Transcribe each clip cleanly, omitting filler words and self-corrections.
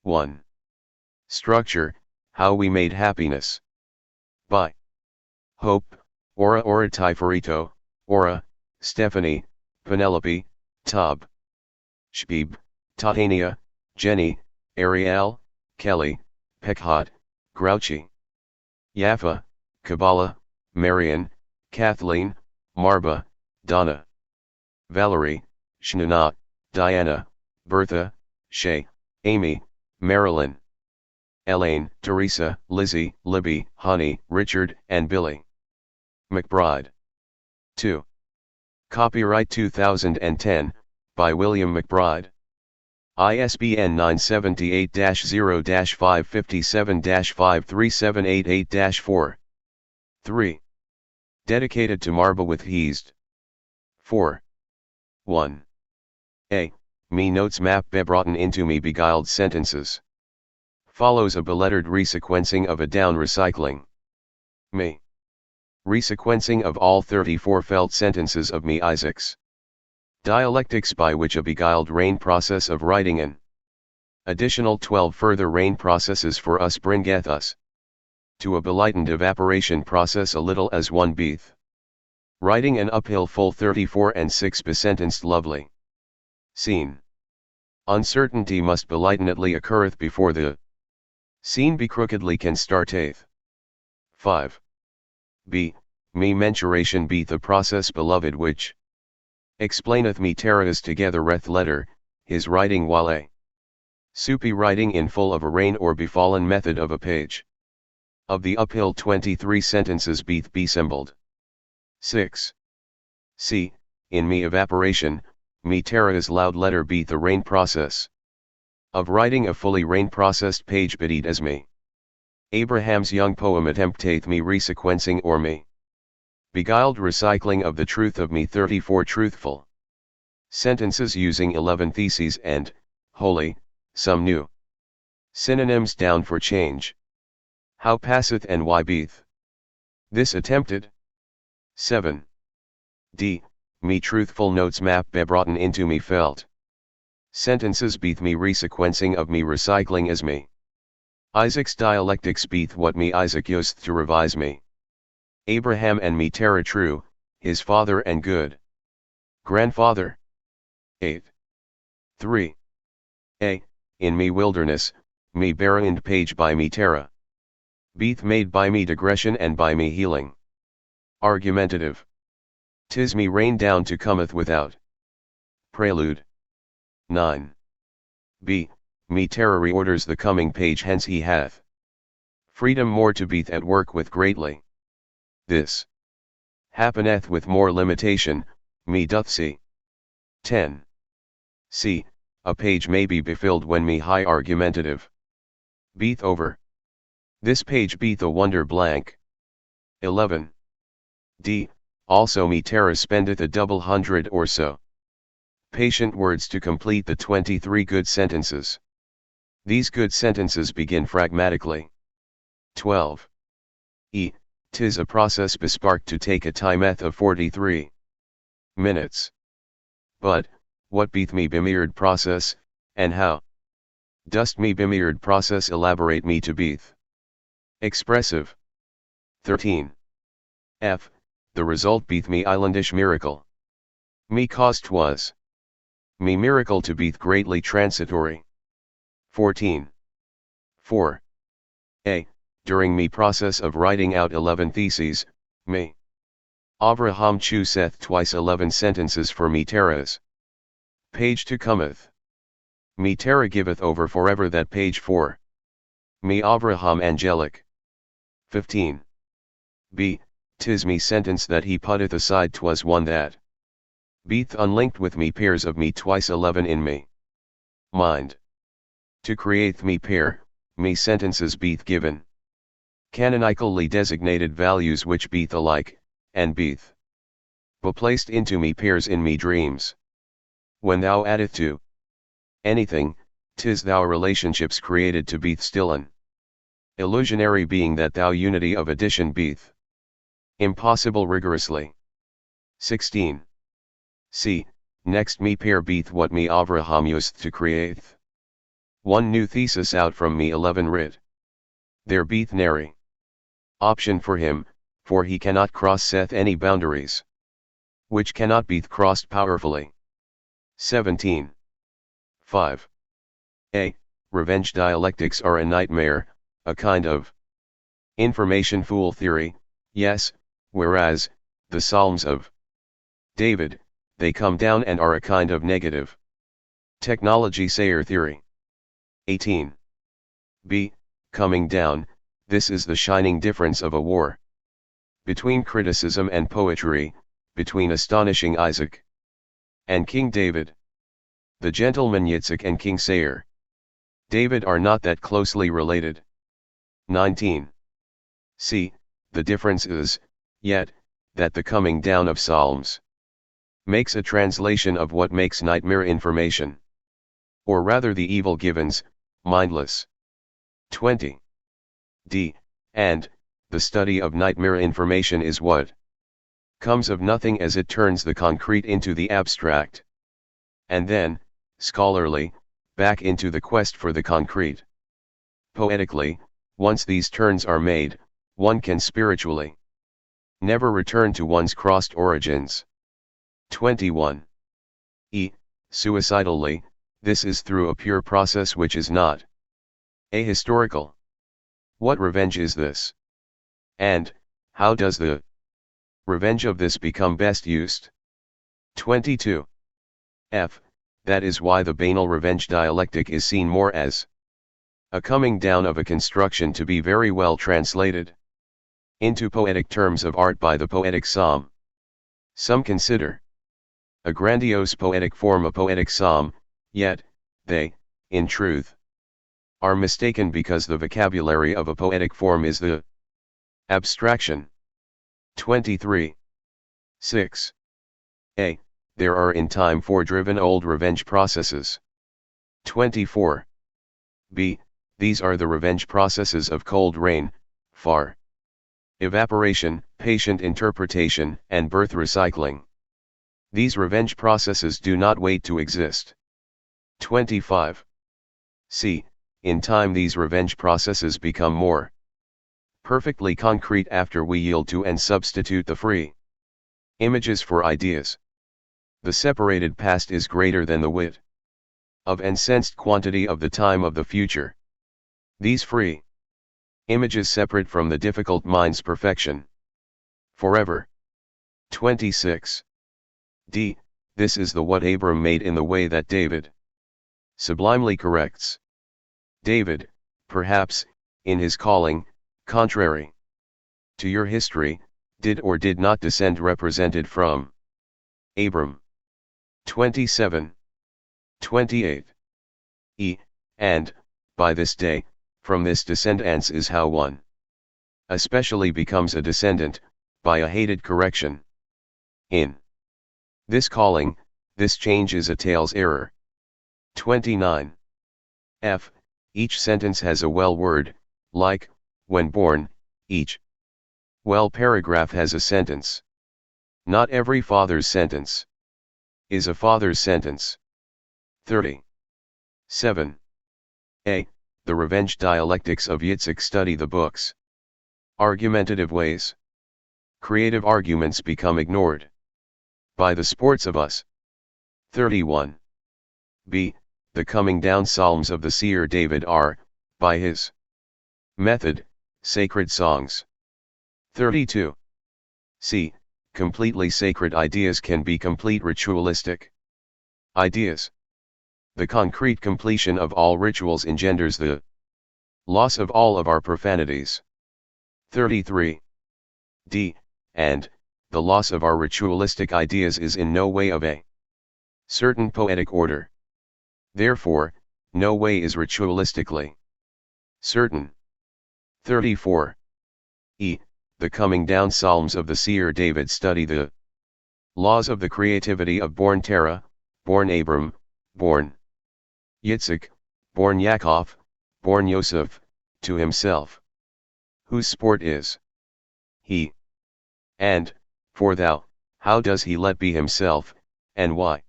1. Structure, How We Made Happiness. By Hope, Ora Ora Tiferito, Ora, Stephanie, Penelope, Tob, Shbib, Titania, Jenny, Ariel, Kelly, Pekhat, Grouchy, Yaffa, Kabbalah, Marion, Kathleen, Marba, Donna, Valerie, Shnuna, Diana, Bertha, Shay, Amy, Marilyn, Elaine, Teresa, Lizzie, Libby, Honey, Richard, and Billy McBride. 2. Copyright 2010, by William McBride. ISBN 978-0-557-53788-4. 3. Dedicated to Marba with Heased. 4. 1. A. Me notes map bebrotten into me beguiled sentences. Follows a belettered resequencing of a down recycling. Me. Resequencing of all 34 felt sentences of me Isaacs. Dialectics by which a beguiled rain process of writing an additional 12 further rain processes for us bringeth us to a belightened evaporation process a little as one beath. Writing an uphill full 34 and 6 besentenced lovely. Scene. Uncertainty must belightenedly occurreth before the scene be crookedly can starteth. 5. B. Me mensuration be the process beloved which explaineth me terras together reth letter, his writing while a soupy writing in full of a rain or befallen method of a page. Of the uphill 23 sentences beeth besembled. 6. C. In me evaporation, me terras loud letter beeth the rain process. Of writing a fully rain processed page biddied as me. Abraham's young poem attempteth me resequencing or me beguiled recycling of the truth of me 34 truthful sentences using 11 theses and, wholly, some new synonyms down for change. How passeth and why beeth this attempted? 7. D. Me truthful notes map bebrotten into me felt sentences beeth me resequencing of me recycling as me Isaac's dialectics beeth what me Isaac used to revise me Abraham and me terra true, his father and good grandfather. 8. 3. A. In me wilderness, me barrened page by me terra beeth made by me digression and by me healing. Argumentative. 'Tis me rain down to cometh without prelude. 9. B. Me terror reorders the coming page hence he hath freedom more to beeth at work with greatly. This happeneth with more limitation, me doth see. 10. C. A page may be befilled when me high argumentative beeth over. This page beeth a wonder blank. 11. D. Also me terror spendeth a double hundred or so patient words to complete the 23 good sentences. These good sentences begin pragmatically. 12. E. 'Tis a process besparked to take a timeth of 43 minutes. But, what beeth me bemirrored process, and how dost me bemirrored process elaborate me to beeth expressive? 13. F. The result beeth me islandish miracle. Me cause 'twas me miracle to beeth greatly transitory. 14. 4. A. During me process of writing out 11 theses, me Avraham chooseth twice 11 sentences for me terras page to cometh. Me terra giveth over forever that page for me Avraham angelic. 15. B. 'Tis me sentence that he putteth aside 'twas one that beeth unlinked with me pairs of me twice 11 in me mind. To create me pair, me sentences beeth given canonically designated values which beeth alike, and beeth placed into me pairs in me dreams. When thou addeth to anything, 'tis thou relationships created to beeth still an illusionary being that thou unity of addition beeth impossible rigorously. 16. C. Next me pair beeth what me Avraham used to create. One new thesis out from me 11 writ. There beeth nary option for him, for he cannot cross seth any boundaries, which cannot be crossed powerfully. 17. 5. A. Revenge dialectics are a nightmare, a kind of information fool theory, yes, whereas, the Psalms of David, they come down and are a kind of negative technology sayer theory. 18. B. Coming down, this is the shining difference of a war between criticism and poetry, between astonishing Isaac and King David. The gentleman Yitzhak and King Sayer David are not that closely related. 19. C. The difference is, yet, that the coming down of Psalms makes a translation of what makes nightmare information, or rather the evil givens, mindless. 20. D. And, the study of nightmare information is what comes of nothing as it turns the concrete into the abstract, and then, scholarly, back into the quest for the concrete. Poetically, once these turns are made, one can spiritually never return to one's crossed origins. 21. E. Suicidally, this is through a pure process which is not ahistorical. What revenge is this? And, how does the revenge of this become best used? 22. F. That is why the banal revenge dialectic is seen more as a coming down of a construction to be very well translated into poetic terms of art by the poetic psalm. Some consider a grandiose poetic form a poetic psalm, yet, they, in truth, are mistaken because the vocabulary of a poetic form is the abstraction. 23. 6. A. There are in time foredriven old revenge processes. 24. B. These are the revenge processes of cold rain, far evaporation, patient interpretation, and birth recycling. These revenge processes do not wait to exist. 25. C. In time these revenge processes become more perfectly concrete after we yield to and substitute the free images for ideas. The separated past is greater than the wit of and sensed quantity of the time of the future. These free images separate from the difficult mind's perfection forever. 26. D. This is the what Abram made in the way that David sublimely corrects. David, perhaps, in his calling, contrary to your history, did or did not descend represented from Abram. 27. 28. E. And, by this day, from this descendants is how one especially becomes a descendant, by a hated correction. In this calling, this change is a tail's error. 29. F. Each sentence has a well word, like, when born, each well paragraph has a sentence. Not every father's sentence is a father's sentence. 30. 7. A. The revenge dialectics of Yitzhak study the book's argumentative ways. Creative arguments become ignored by the sports of us. 31. B. The coming down psalms of the seer David are, by his method, sacred songs. 32. C. Completely sacred ideas can be complete ritualistic ideas. The concrete completion of all rituals engenders the loss of all of our profanities. 33. D. And, the loss of our ritualistic ideas is in no way of a certain poetic order. Therefore, no way is ritualistically certain. 34. E. The coming down psalms of the seer David study the laws of the creativity of born Terah, born Abram, born Yitzhak, born Yaakov, born Yosef, to himself. Whose sport is he? And, for thou, how does he let be himself, and why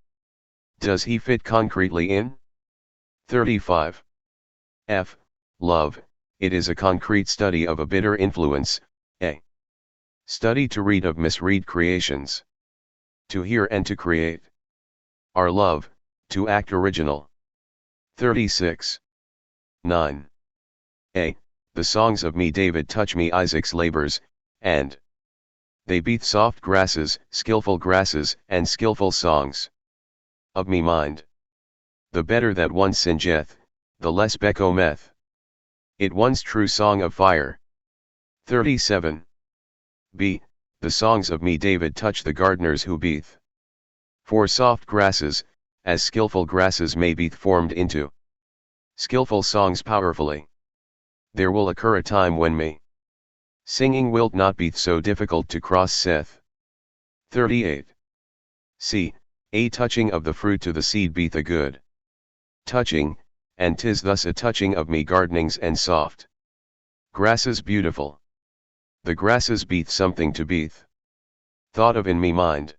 does he fit concretely in? 35. F. Love, it is a concrete study of a bitter influence, a. Study to read of misread creations. To hear and to create. Our love, to act original. 36. 9. A. The songs of me David touch me Isaac's labors, and they beat soft grasses, and skillful songs. Of me mind. The better that one singeth, the less becometh. It one's true song of fire. 37. B. The songs of me David touch the gardeners who beeth. For soft grasses, as skillful grasses may be formed into skillful songs powerfully. There will occur a time when me singing wilt not be so difficult to cross saith. 38. C. A touching of the fruit to the seed beeth a good touching, and 'tis thus a touching of me gardenings and soft grasses beautiful. The grasses beeth something to beeth thought of in me mind.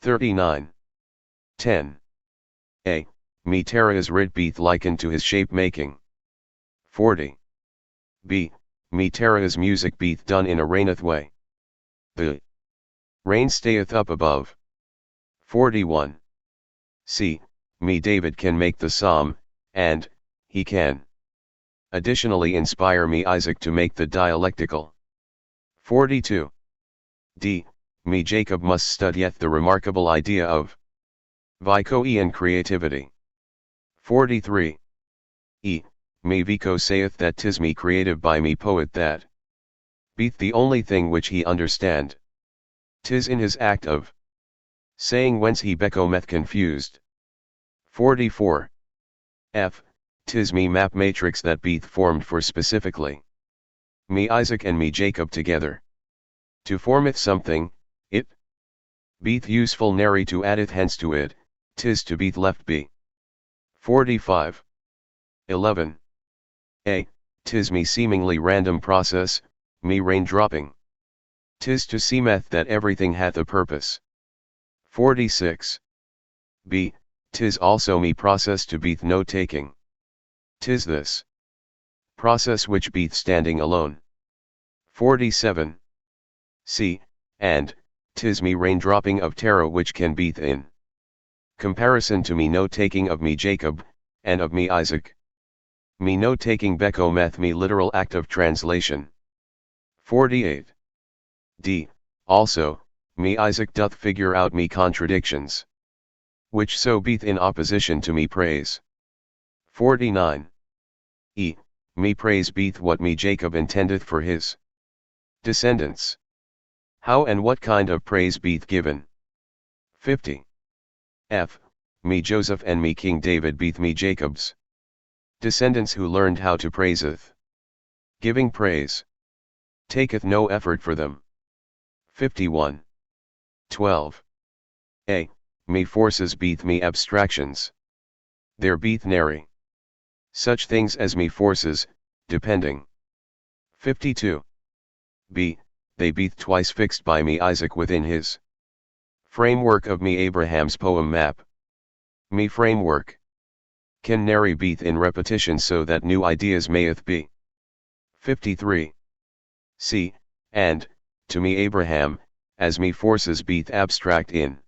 39. 10. A. Me terra is writ beeth likened to his shape making. 40. B. Me terra is music beeth done in a raineth way. The rain stayeth up above. 41. C. Me David can make the psalm, and he can additionally inspire me Isaac to make the dialectical. 42. D. Me Jacob must studieth the remarkable idea of Vicoean creativity. 43. E. Me Vico saith that 'tis me creative by me poet that beeth the only thing which he understand. 'Tis in his act of saying whence he becometh confused. 44. F. 'Tis me map matrix that beeth formed for specifically me Isaac and me Jacob together. To formeth something, it beeth useful nary to addeth hence to it, 'tis to beeth left be. 45. 11. A. 'Tis me seemingly random process, me rain dropping. 'Tis to seemeth that everything hath a purpose. 46. B. 'Tis also me process to beeth note taking. 'Tis this process which beeth standing alone. 47. C. And 'tis me raindropping of terror which can beeth in comparison to me note taking of me Jacob, and of me Isaac. Me note taking becometh me literal act of translation. 48. D. Also, me Isaac doth figure out me contradictions, which so beeth in opposition to me praise. 49. E. Me praise beeth what me Jacob intendeth for his descendants. How and what kind of praise beeth given? 50. F. Me Joseph and me King David beeth me Jacob's descendants who learned how to praiseth. Giving praise taketh no effort for them. 51. 12. A. Me forces beeth me abstractions. There beeth nary such things as me forces, depending. 52. B. They beeth twice fixed by me Isaac within his framework of me Abraham's poem map. Me framework can nary beeth in repetition so that new ideas mayeth be. 53. C. And, to me Abraham, as me forces beeth abstract in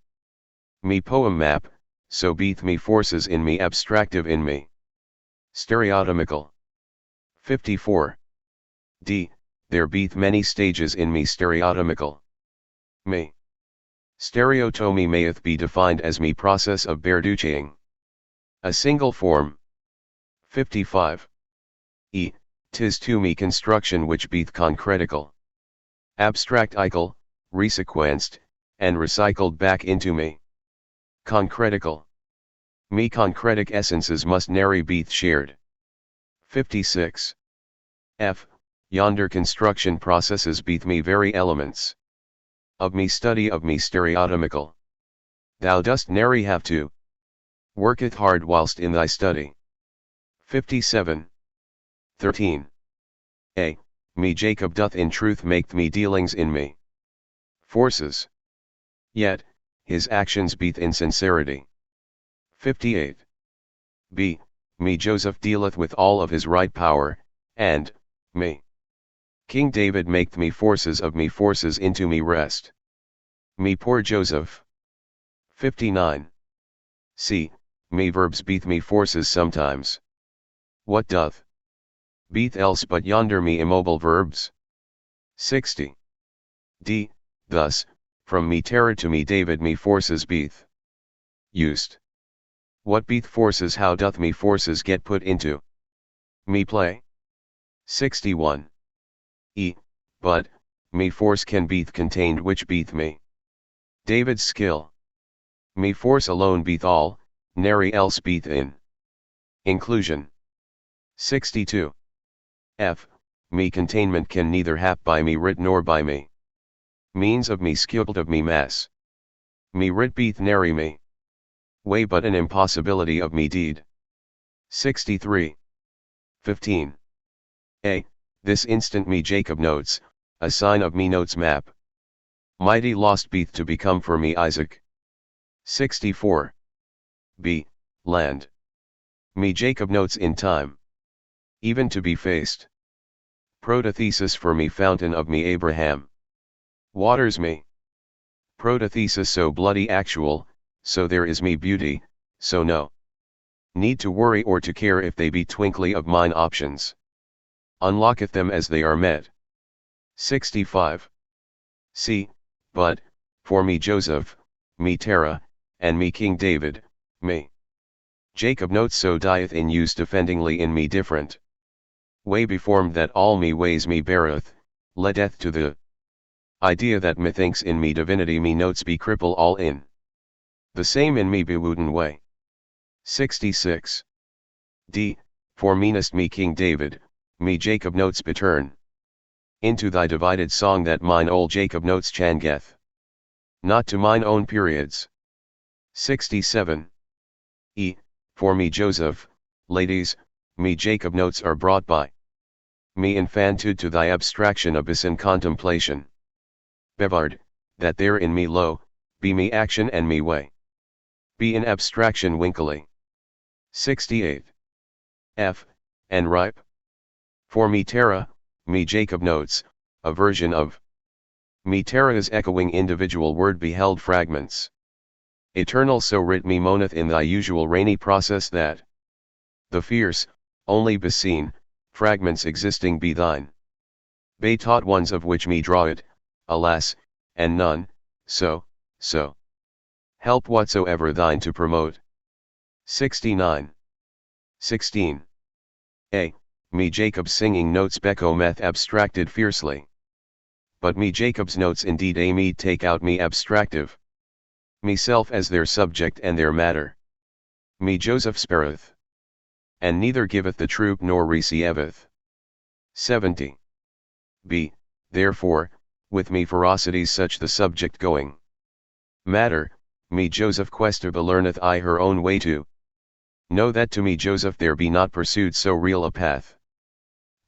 me poem map, so beeth me forces in me abstractive in me stereotomical. 54. D. There beeth many stages in me stereotomical. Me stereotomy mayeth be defined as me process of Berducciing a single form. 55. E. 'Tis to me construction which beeth concretical, abstractical, resequenced, and recycled back into me concretical. Me concretic essences must nary beeth shared. 56. F. Yonder construction processes beeth me very elements of me study of me stereotomical. Thou dost nary have to worketh hard whilst in thy study. 57. 13. A. Me Jacob doth in truth make me dealings in me forces. Yet, his actions beeth in sincerity. 58. B. me Joseph dealeth with all of his right power, and, me King David maketh me forces into me rest. Me poor Joseph. 59. C. Me verbs beeth me forces sometimes. What doth beeth else but yonder me immobile verbs? 60. D. Thus, from me terror to me David me forces beeth used. What beeth forces? How doth me forces get put into me play? 61. E. But, me force can beeth contained which beeth me David's skill. Me force alone beeth all, nary else beeth in inclusion. 62. F. Me containment can neither hap by me writ nor by me means of me skilled of me mass. Me writ beeth nary me way but an impossibility of me deed. 63. 15. A. This instant me Jacob notes, a sign of me notes map. Mighty lost beeth to become for me Isaac. 64. B. Land. Me Jacob notes in time. Even to be faced. Protothesis for me fountain of me Abraham. Waters me. Protothesis so bloody actual, so there is me beauty, so no need to worry or to care if they be twinkly of mine options. Unlocketh them as they are met. 65. C. But, for me Joseph, me Terah, and me King David, me Jacob notes so dieth in use defendingly in me different way beformed that all me ways me beareth, leadeth to the idea that methinks in me divinity me notes be cripple all in the same in me bewooden way. 66. D. For meanest me King David, me Jacob notes beturn into thy divided song that mine old Jacob notes changeth not to mine own periods. 67. E. For me Joseph, ladies, me Jacob notes are brought by me infantude to thy abstraction abyss in contemplation. Bevard, that there in me lo, be me action and me way. Be in abstraction winkily. 68. F. And ripe. For me Terah, me Jacob notes, a version of me Terah's echoing individual word beheld fragments. Eternal so writ me moaneth in thy usual rainy process that the fierce, only beseen, fragments existing be thine. Bay taught ones of which me draw it, alas, and none, so. Help whatsoever thine to promote. 69. 16. A. Me Jacob's singing notes Becco meth abstracted fiercely. But me Jacob's notes indeed a me take out me abstractive. Me self as their subject and their matter. Me Joseph spareth. And neither giveth the troop nor receiveth. 70. B. Therefore, with me ferocities such the subject going. Matter, me Joseph questaba learneth I her own way to. Know that to me Joseph there be not pursued so real a path.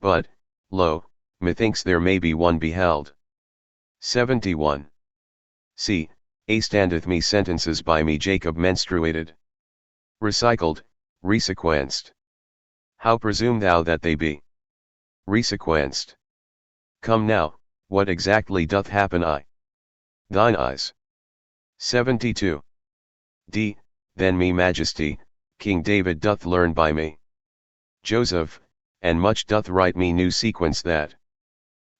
But, lo, methinks there may be one beheld. 71. C. A standeth me sentences by me Jacob menstruated. Recycled, resequenced. How presume thou that they be resequenced? Come now, what exactly doth happen I? Thine eyes. 72. D. Then me majesty, King David doth learn by me Joseph, and much doth write me new sequence that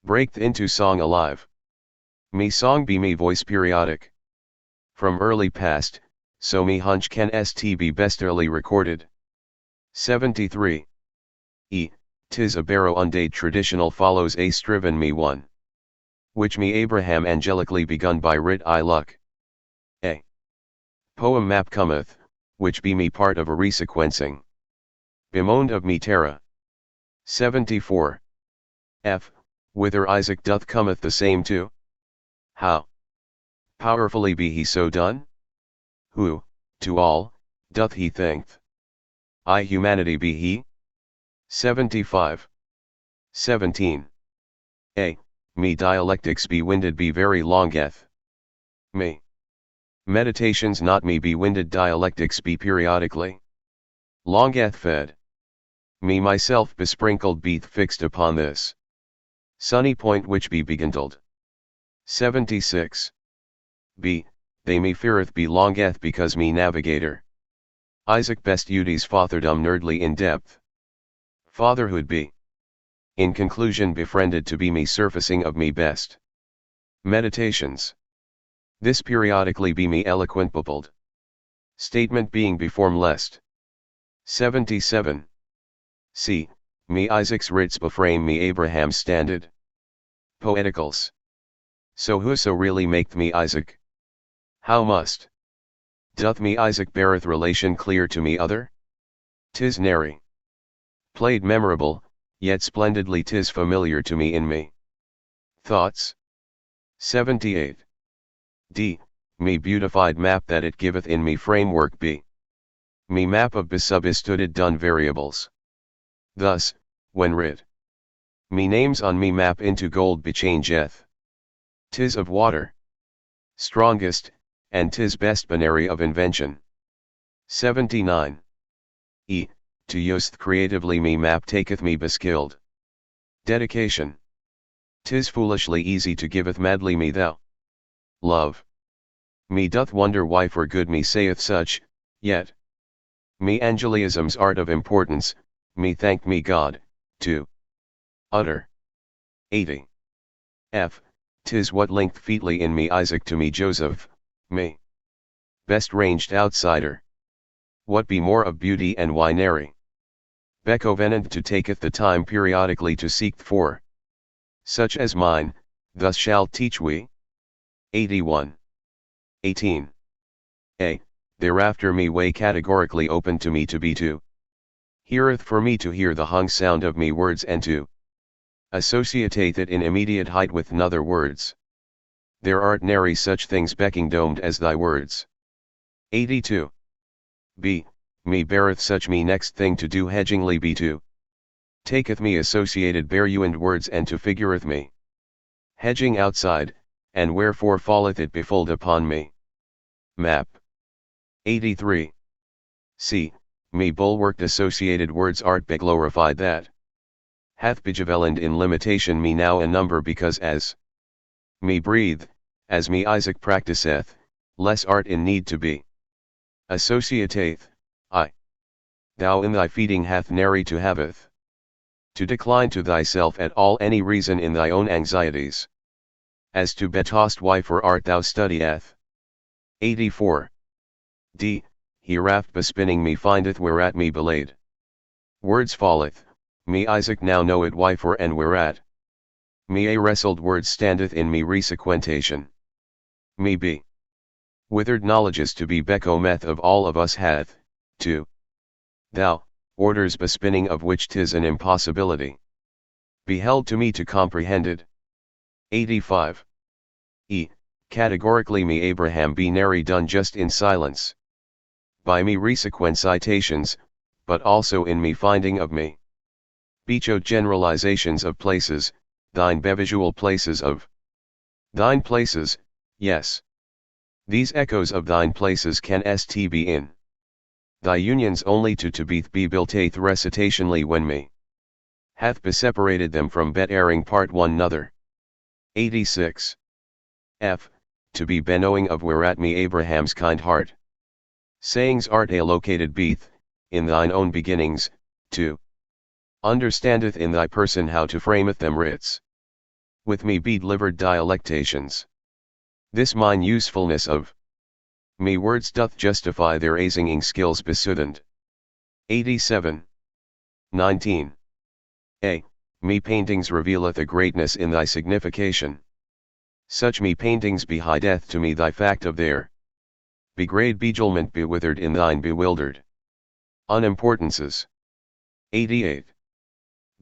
breaketh into song alive. Me song be me voice periodic. From early past, so me hunch can st be bestly recorded. 73. E. 'Tis a barrow undade traditional follows a striven me one. Which me Abraham angelically begun by writ I luck. A. Poem map cometh, which be me part of a resequencing. Bemoaned of me Terah. 74. F. Whither Isaac doth cometh the same too? How powerfully be he so done? Who, to all, doth he thinkth? I humanity be he? 75. 17. A. Me dialectics be winded be very longeth. Me meditations not me be winded dialectics be periodically longeth fed. Me myself besprinkled beeth fixed upon this sunny point which be begindled. 76. B. They me feareth belongeth because me navigator. Isaac best uties fatherdom nerdly in depth. Fatherhood be. In conclusion befriended to be me surfacing of me best. Meditations. This periodically be me eloquent bubbled. Statement being beform lest. 77. C. Me Isaac's writs beframe me Abraham standed. Poeticals. So whoso really maketh me Isaac? How must? Doth me Isaac beareth relation clear to me other? 'Tis nary. Played memorable, yet splendidly 'tis familiar to me in me. Thoughts? 78. D. Me beautified map that it giveth in me framework b. Me map of besubstituted done variables. Thus, when writ, me names on me map into gold bechangeth. 'Tis of water. Strongest, and 'tis best binary of invention. 79. E. To use creatively me map taketh me beskilled. Dedication. 'Tis foolishly easy to giveth madly me thou. Love. Me doth wonder why for good me saith such, yet. Me angelism's art of importance, me thank me God, to utter. 80. F. 'Tis what linked featly in me Isaac to me Joseph, me best ranged outsider. What be more of beauty and why nary? Becco venant to taketh the time periodically to seek for. Such as mine, thus shall teach we. 81. 18. A. Thereafter me way categorically open to me to be to. Heareth for me to hear the hung sound of me words and to. Associate it in immediate height with n'other words. There art nary such things becking domed as thy words. 82. B. Me beareth such me next thing to do hedgingly be to. Taketh me associated bearuand words and to figureth me. Hedging outside, and wherefore falleth it befold upon me. Map. 83. C. Me bulwarked associated words art beglorified that. Hath bejavelend in limitation me now a number because as me breathe, as me Isaac practiseth, less art in need to be. Associateth, I. Thou in thy feeding hath nary to haveth. To decline to thyself at all any reason in thy own anxieties. As to betost why for art thou studieth. 84. D. Hereaft bespinning me findeth whereat me belayed. Words falleth, me Isaac now know it why for and whereat. Me a wrestled words standeth in me resequentation. Me be. Withered knowledges to be becco meth of all of us hath, to. Thou, orders bespinning of which 'tis an impossibility. Beheld to me to comprehended. 85. E. Categorically me Abraham be nary done just in silence. By me resequent citations, but also in me finding of me. Becho generalizations of places, thine bevisual places of. Thine places, yes. These echoes of thine places can st be in. Thy unions only to be builteth recitationally when me. Hath beseparated them from bet erring part one nother. 86. F. To be beknowing of whereat me Abraham's kind heart. Sayings art a located beeth, in thine own beginnings, to. Understandeth in thy person how to frameth them writs. With me be delivered dialectations. This mine usefulness of. Me words doth justify their asinging skills besudent. 87. 19. A. Me paintings revealeth a greatness in thy signification. Such me paintings behideth to me thy fact of their. Begrade bejelement bewithered in thine bewildered. Unimportances. 88.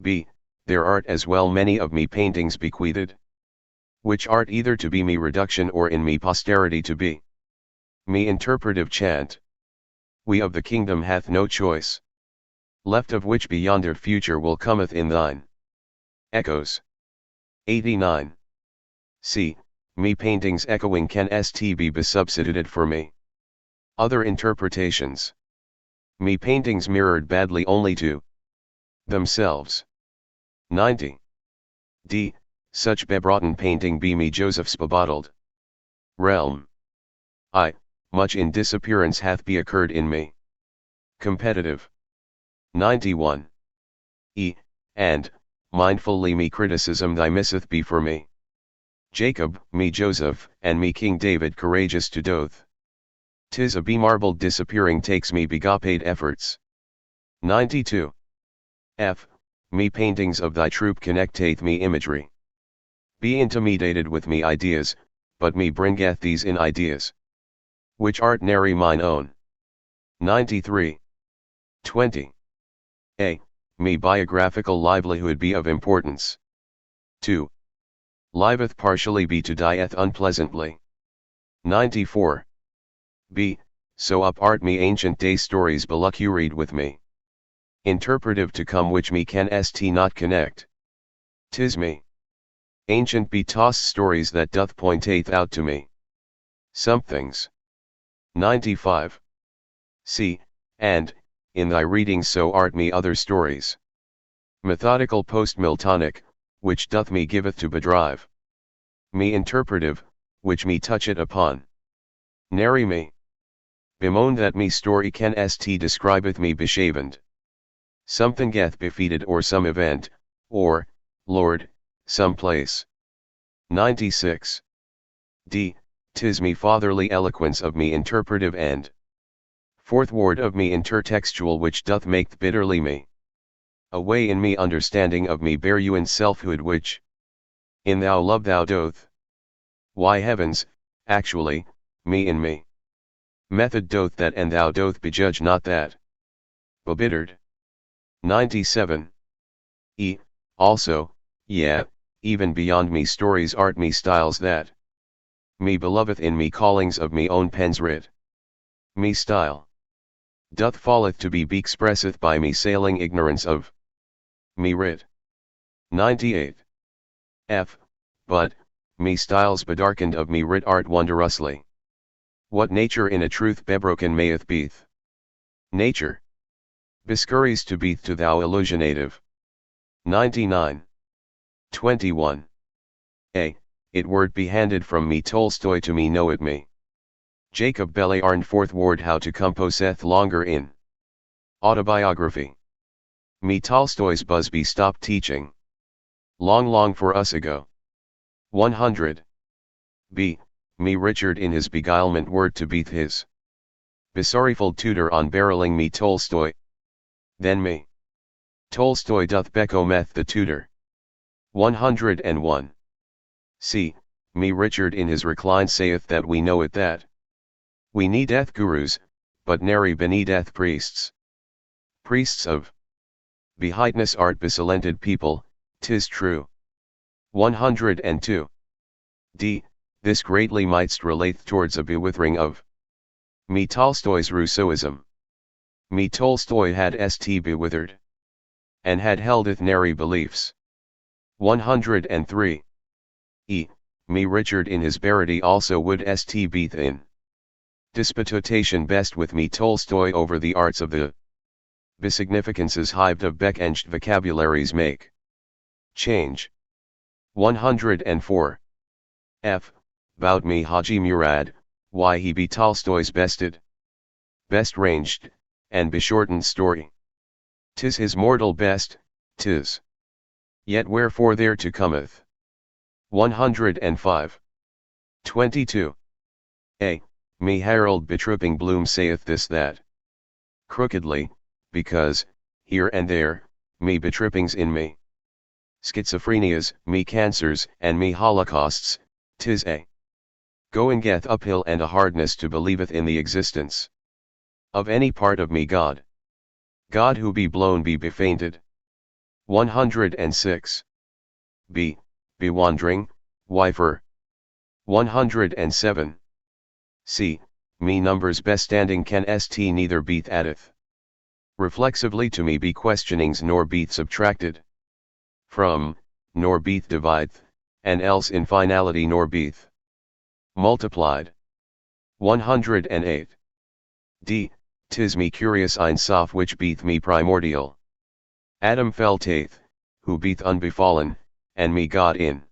B. There art as well many of me paintings bequeathed. Which art either to be me reduction or in me posterity to be. Me interpretive chant. We of the kingdom hath no choice. Left of which beyonder future will cometh in thine. Echoes. 89. C. Me paintings echoing can st be besubstituted for me. Other interpretations. Me paintings mirrored badly only to. themselves. 90. D. Such bebrotten painting be me Joseph's bebottled realm. I, much in disappearance hath be occurred in me. Competitive. 91. E. And, mindfully me criticism thy misseth be for me. Jacob, me Joseph, and me King David courageous to doth. 'Tis a be marbled disappearing takes me begopade efforts. 92. F. Me paintings of thy troop connecteth me imagery. Be intimidated with me ideas, but me bringeth these in ideas. Which art nary mine own. 93. 20. A. Me biographical livelihood be of importance. 2. Liveth partially be to dieth unpleasantly. 94. B. So up art me ancient day stories belucuried with me. Interpretive to come which me can st not connect. 'Tis me. Ancient be toss stories that doth pointeth out to me. Somethings. 95. C. And, in thy reading so art me other stories. Methodical post-Miltonic, which doth me giveth to bedrive. Me interpretive, which me toucheth upon. Nary me. Bemoan that me story can st describeth me beshavened. Something geth befeated or some event, or, Lord, some place. 96. D. 'Tis me fatherly eloquence of me interpretive and fourth word of me intertextual which doth make bitterly me. Away in me understanding of me bear you in selfhood which in thou love thou doth. Why heavens, actually, me in me. Method doth that and thou doth bejudge not that. Bebittered. 97. E. Also, even beyond me stories art me styles that me beloveth in me callings of me own pens writ. Me style doth falleth to be expresseth by me sailing ignorance of me writ. 98. F. But, me styles bedarkened of me writ art wondrously. What nature in a truth bebroken mayeth beeth. Nature. Biscuries to beeth to thou illusionative. 99. 21. A. It word be handed from me Tolstoy to me know it me. Jacob Bellarn fourth word how to composeth longer in. Autobiography. Me Tolstoy's Busby stopped teaching. Long for us ago. 100. B. Me Richard in his beguilement word to beeth his. Besorryful tutor on barreling me Tolstoy. Then me. Tolstoy doth becco meth the tutor. 101. C. Me Richard in his recline saith that we know it that. We needeth gurus, but nary beneedeth priests. Priests of beheightness art besillented people, 'tis true. 102. D. This greatly mightst relate towards a bewithering of me Tolstoy's Rousseauism. Me Tolstoy had st bewithered. And had heldeth nary beliefs. 103. E. Me Richard in his barity also would st beeth in. Disputation best with me Tolstoy over the arts of the besignificances hived of beck-enged vocabularies make. Change. 104. F. Bout me Haji Murad, why he be Tolstoy's best ranged, and beshortened story. 'Tis his mortal best, 'tis. Yet wherefore there to cometh. 105. 22. A. Me Harold Betrooping Bloom saith this that. Crookedly, because, here and there, me betrippings in me. Schizophrenias, me cancers, and me holocausts, 'tis a goingeth uphill and a hardness to believeth in the existence of any part of me God. God who be blown be befainted. 106. B. Bewandering, wifer. 107. C. Me numbers bestanding can st neither beeth addeth. Reflexively to me be questionings nor beeth subtracted from, nor beeth divideth, and else in finality nor beeth multiplied. 108. D. 'Tis me curious ein sof which beeth me primordial. Adam fell taith, who beeth unbefallen, and me God in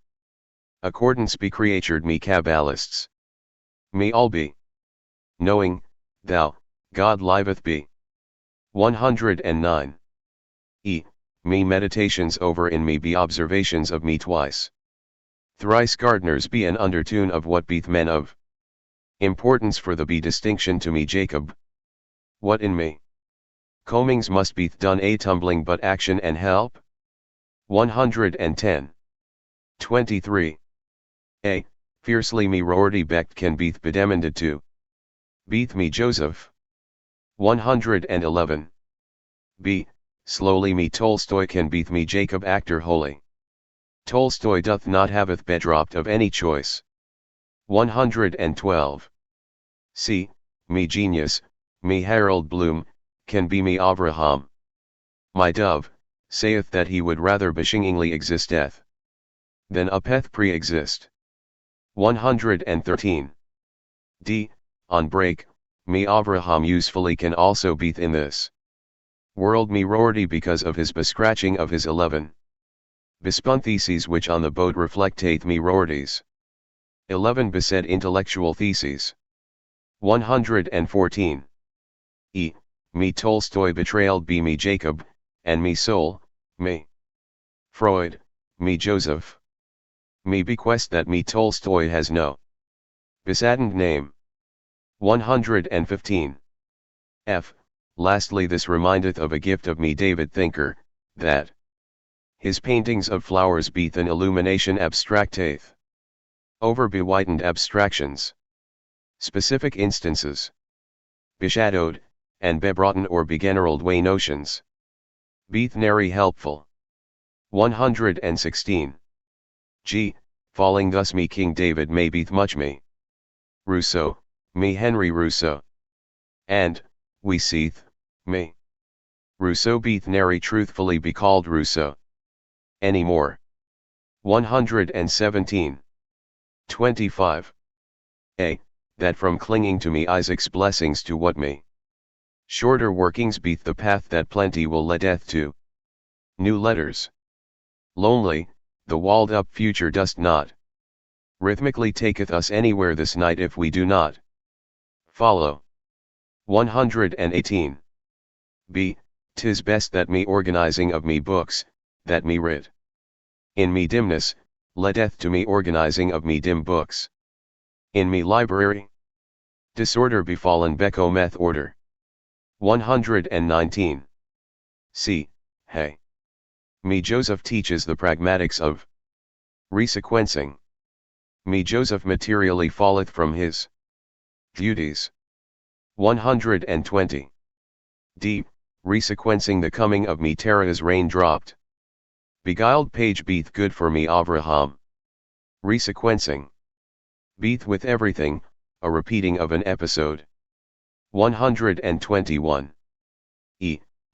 accordance be creatured me Kabbalists. Me all be knowing, thou, God liveth be. 109. Me meditations over in me be observations of me twice. Thrice gardeners be an undertune of what beeth men of importance for the be distinction to me Jacob. What in me? Combings must be done a tumbling but action and help. 110. 23. Fiercely me roardy becht can beeth bedemanded to. Beeth me Joseph. 111. Slowly me Tolstoy can beeth me Jacob actor holy. Tolstoy doth not haveth bedropped of any choice. 112. Me genius, me Harold Bloom, can be me Avraham. My dove, saith that he would rather beshingingly existeth than upeth pre-exist. 113. On break, me Avraham usefully can also beeth in this world me roardy because of his bescratching of his 11 bespun theses which on the boat reflecteth me roardies. 11 besaid intellectual theses. 114. Me Tolstoy betrayal be me Jacob, and me soul, me Freud, me Joseph. Me bequest that me Tolstoy has no besaddened name. 115. Lastly this remindeth of a gift of me David Thinker, that his paintings of flowers beeth an illumination abstracteth over bewhitened abstractions. Specific instances. Beshadowed, and bebroughten or begenerald way notions. Beeth nary helpful. 116. Falling thus me King David may beeth much me Rousseau, me Henry Rousseau. And, we seeth, me Rousseau beeth nary truthfully be called Rousseau any more. 117. 25. That from clinging to me Isaac's blessings to what me shorter workings beeth the path that plenty will leadeth to new letters. Lonely, the walled up future dost not rhythmically taketh us anywhere this night if we do not follow. 118. 'Tis best that me organizing of me books, that me writ in me dimness, leadeth to me organizing of me dim books. In me library, disorder befallen becometh order. 119. Hey. Me Joseph teaches the pragmatics of resequencing. Me Joseph materially falleth from his duties. 120. Resequencing the coming of me Terah is rain dropped. Beguiled page beeth good for me Avraham. Resequencing beeth with everything, a repeating of an episode. 121.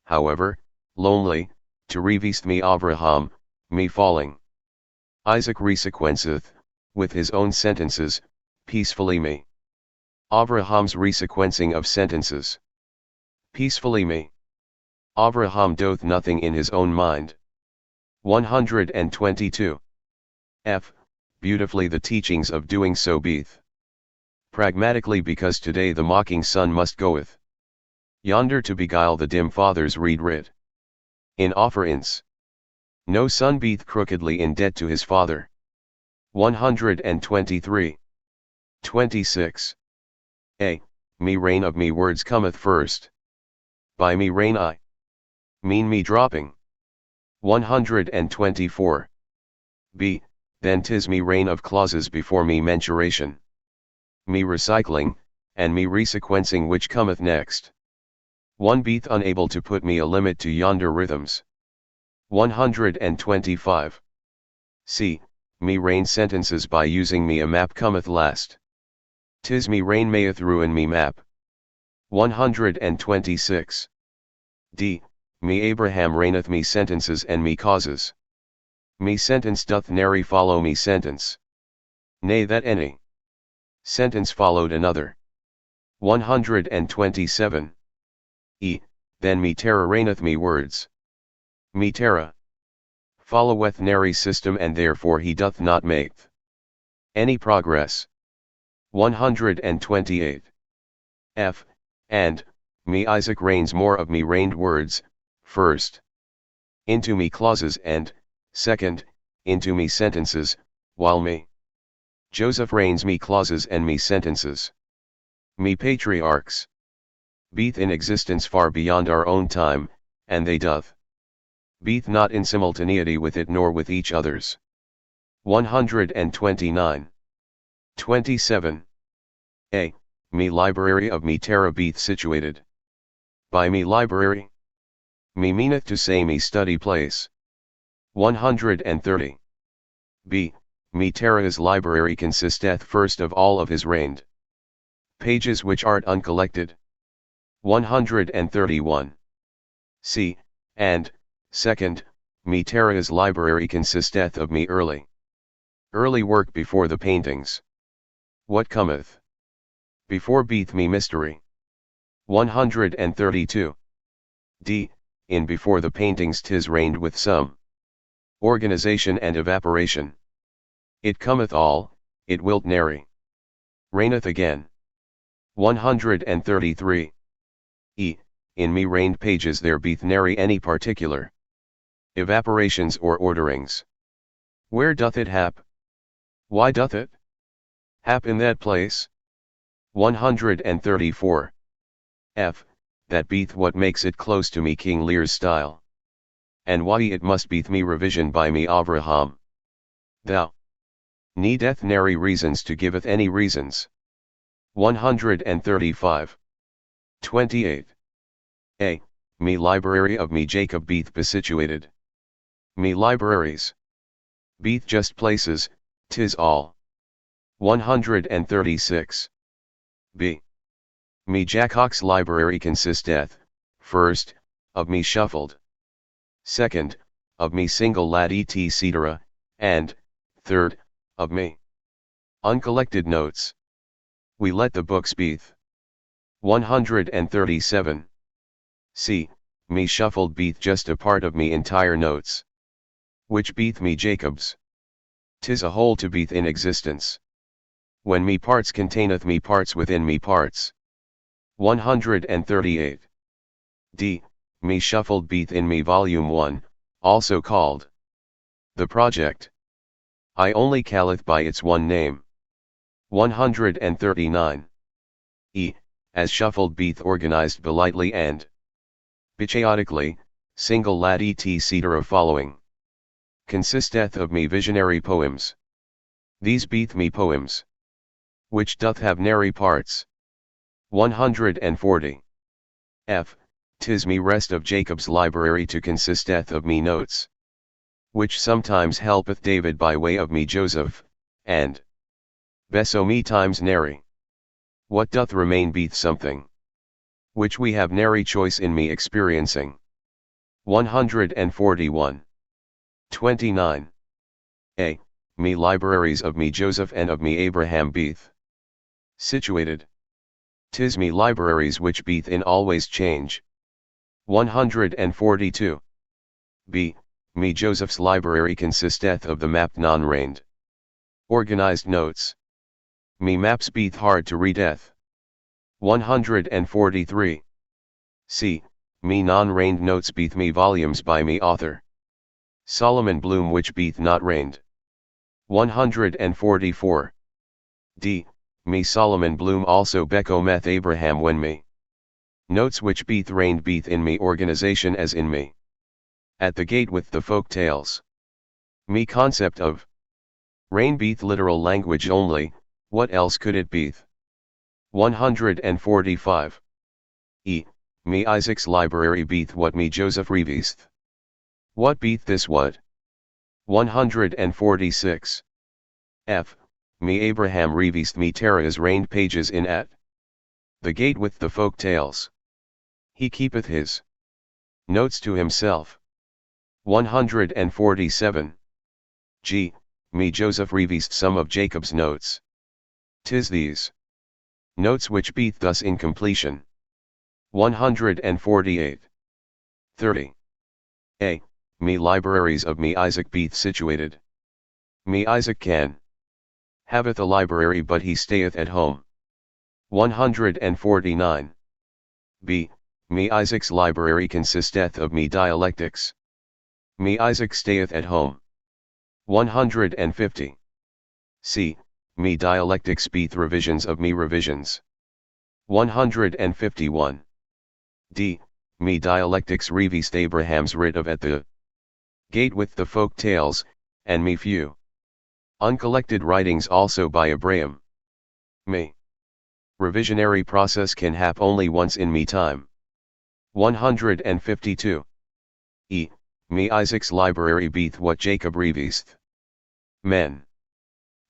However, lonely, to revist me Avraham, me falling. Isaac resequenceth, with his own sentences, peacefully me. Avraham's resequencing of sentences. Peacefully me. Avraham doth nothing in his own mind. 122. Beautifully the teachings of doing so beeth. Pragmatically because today the mocking sun must goeth yonder to beguile the dim fathers read writ in offerings. No son beeth crookedly in debt to his father. 123. 26. Me rain of me words cometh first. By me rain I mean me dropping. 124. Then 'tis me rain of clauses before me mensuration. Me recycling, and me resequencing which cometh next. One beeth unable to put me a limit to yonder rhythms. 125. Me rain sentences by using me a map cometh last. 'Tis me rain mayeth ruin me map. 126. Me Abraham reigneth me sentences and me causes. Me sentence doth nary follow me sentence. Nay that any sentence followed another. 127. Then me Terah reigneth me words. Me terra followeth nary system, and therefore he doth not make any progress. 128. F. And, me Isaac reigns more of me reigned words, first, into me clauses, and, second, into me sentences, while me Joseph reigns me clauses and me sentences. Me patriarchs beeth in existence far beyond our own time, and they doth beeth not in simultaneity with it nor with each others. 129. 27. A. Me library of me terra beeth situated. By me library, me meaneth to say me study place. 130. B. Me terra's library consisteth first of all of his reigned pages which art uncollected. 131. C. And, second, me terra's library consisteth of me early work before the paintings. What cometh before beeth me mystery. 132. D. In before the paintings 'tis reigned with some organization and evaporation. It cometh all, it wilt nary reigneth again. 133. E. In me reigned pages there beeth nary any particular evaporations or orderings. Where doth it hap? Why doth it hap in that place? 134. F. That beeth what makes it close to me King Lear's style. And why it must beeth me revision by me Avraham. Thou needeth nary reasons to giveth any reasons. 135. 28. A. Me library of me Jacob beeth besituated. Me libraries beeth just places, 'tis all. 136. B. Me Jacob's library consisteth, first, of me shuffled, second, of me single lad etc., and, third, of me uncollected notes. We let the books beeth. 137. C. Me shuffled beeth just a part of me entire notes, which beeth me Jacob's. 'Tis a whole to beeth in existence. When me parts containeth me parts within me parts. 138. D. Me shuffled beeth in me volume 1, also called the project. I only calleth by its one name. 139. E. As shuffled beeth organized belitely and patriotically, single lad etc. following. Consisteth of me visionary poems. These beeth me poems, which doth have nary parts. 140. F. 'Tis me rest of Jacob's library to consisteth of me notes, which sometimes helpeth David by way of me Joseph, and beso me times nary. What doth remain beeth something, which we have nary choice in me experiencing. 141. 29. A. Me libraries of me Joseph and of me Abraham beeth situated. 'Tis me libraries which beeth in always change. 142. B. Me Joseph's library consisteth of the mapped non-reigned organized notes. Me maps beeth hard to readeth. 143. C. Me non-reigned notes beeth me volumes by me author Solomon Bloom which beeth not reigned. 144. D. Me Solomon Bloom also becometh Abraham when me notes which beeth reigned beeth in me organization as in me at the gate with the folk tales. Me concept of reign beeth literal language only, what else could it beeth? 145. E. Me Isaac's library beeth what me Joseph reviseth. What beeth this what? 146. F. Me Abraham revised me Terah's reigned pages in at the gate with the folk tales. He keepeth his notes to himself. 147. G. Me Joseph revised some of Jacob's notes. 'Tis these notes which beeth thus in completion. 148. 30. A. me libraries of me Isaac beeth situated. Me Isaac can haveth a library but he stayeth at home. 149. B. Me Isaac's library consisteth of me dialectics. Me Isaac stayeth at home. 150. C. Me dialectics beeth revisions of me revisions. 151. D. Me dialectics revist Abraham's writ of at the gate with the folk tales, and me few uncollected writings also by Abraham. Me revisionary process can hap only once in me time. 152. E. Me Isaac's library beeth what Jacob revist. Men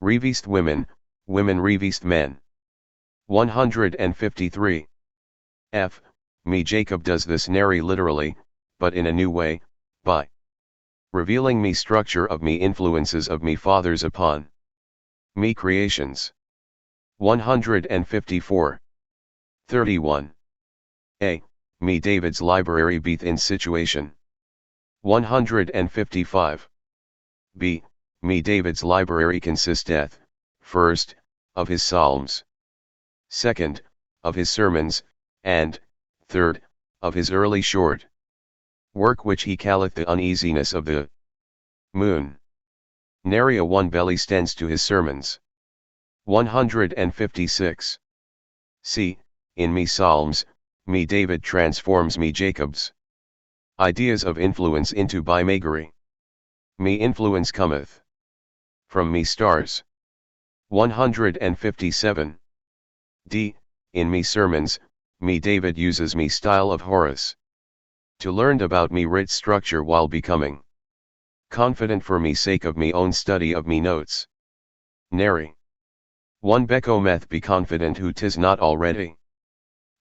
revist women, women revist men. 153. F. Me Jacob does this nary literally, but in a new way, by revealing me structure of me influences of me fathers upon me creations. 154. 31. A. Me David's library beeth in situation. 155. B. Me David's library consisteth, first, of his psalms, second, of his sermons, and, third, of his early short work which he calleth the uneasiness of the moon. Nary a one belly stands to his sermons. 156. C. In me psalms, me David transforms me Jacob's ideas of influence into bimagery. Me influence cometh from me stars. 157. D. In me sermons, me David uses me style of Horace to learn about me writ structure while becoming confident for me sake of me own study of me notes. Nary one becometh be confident who 'tis not already.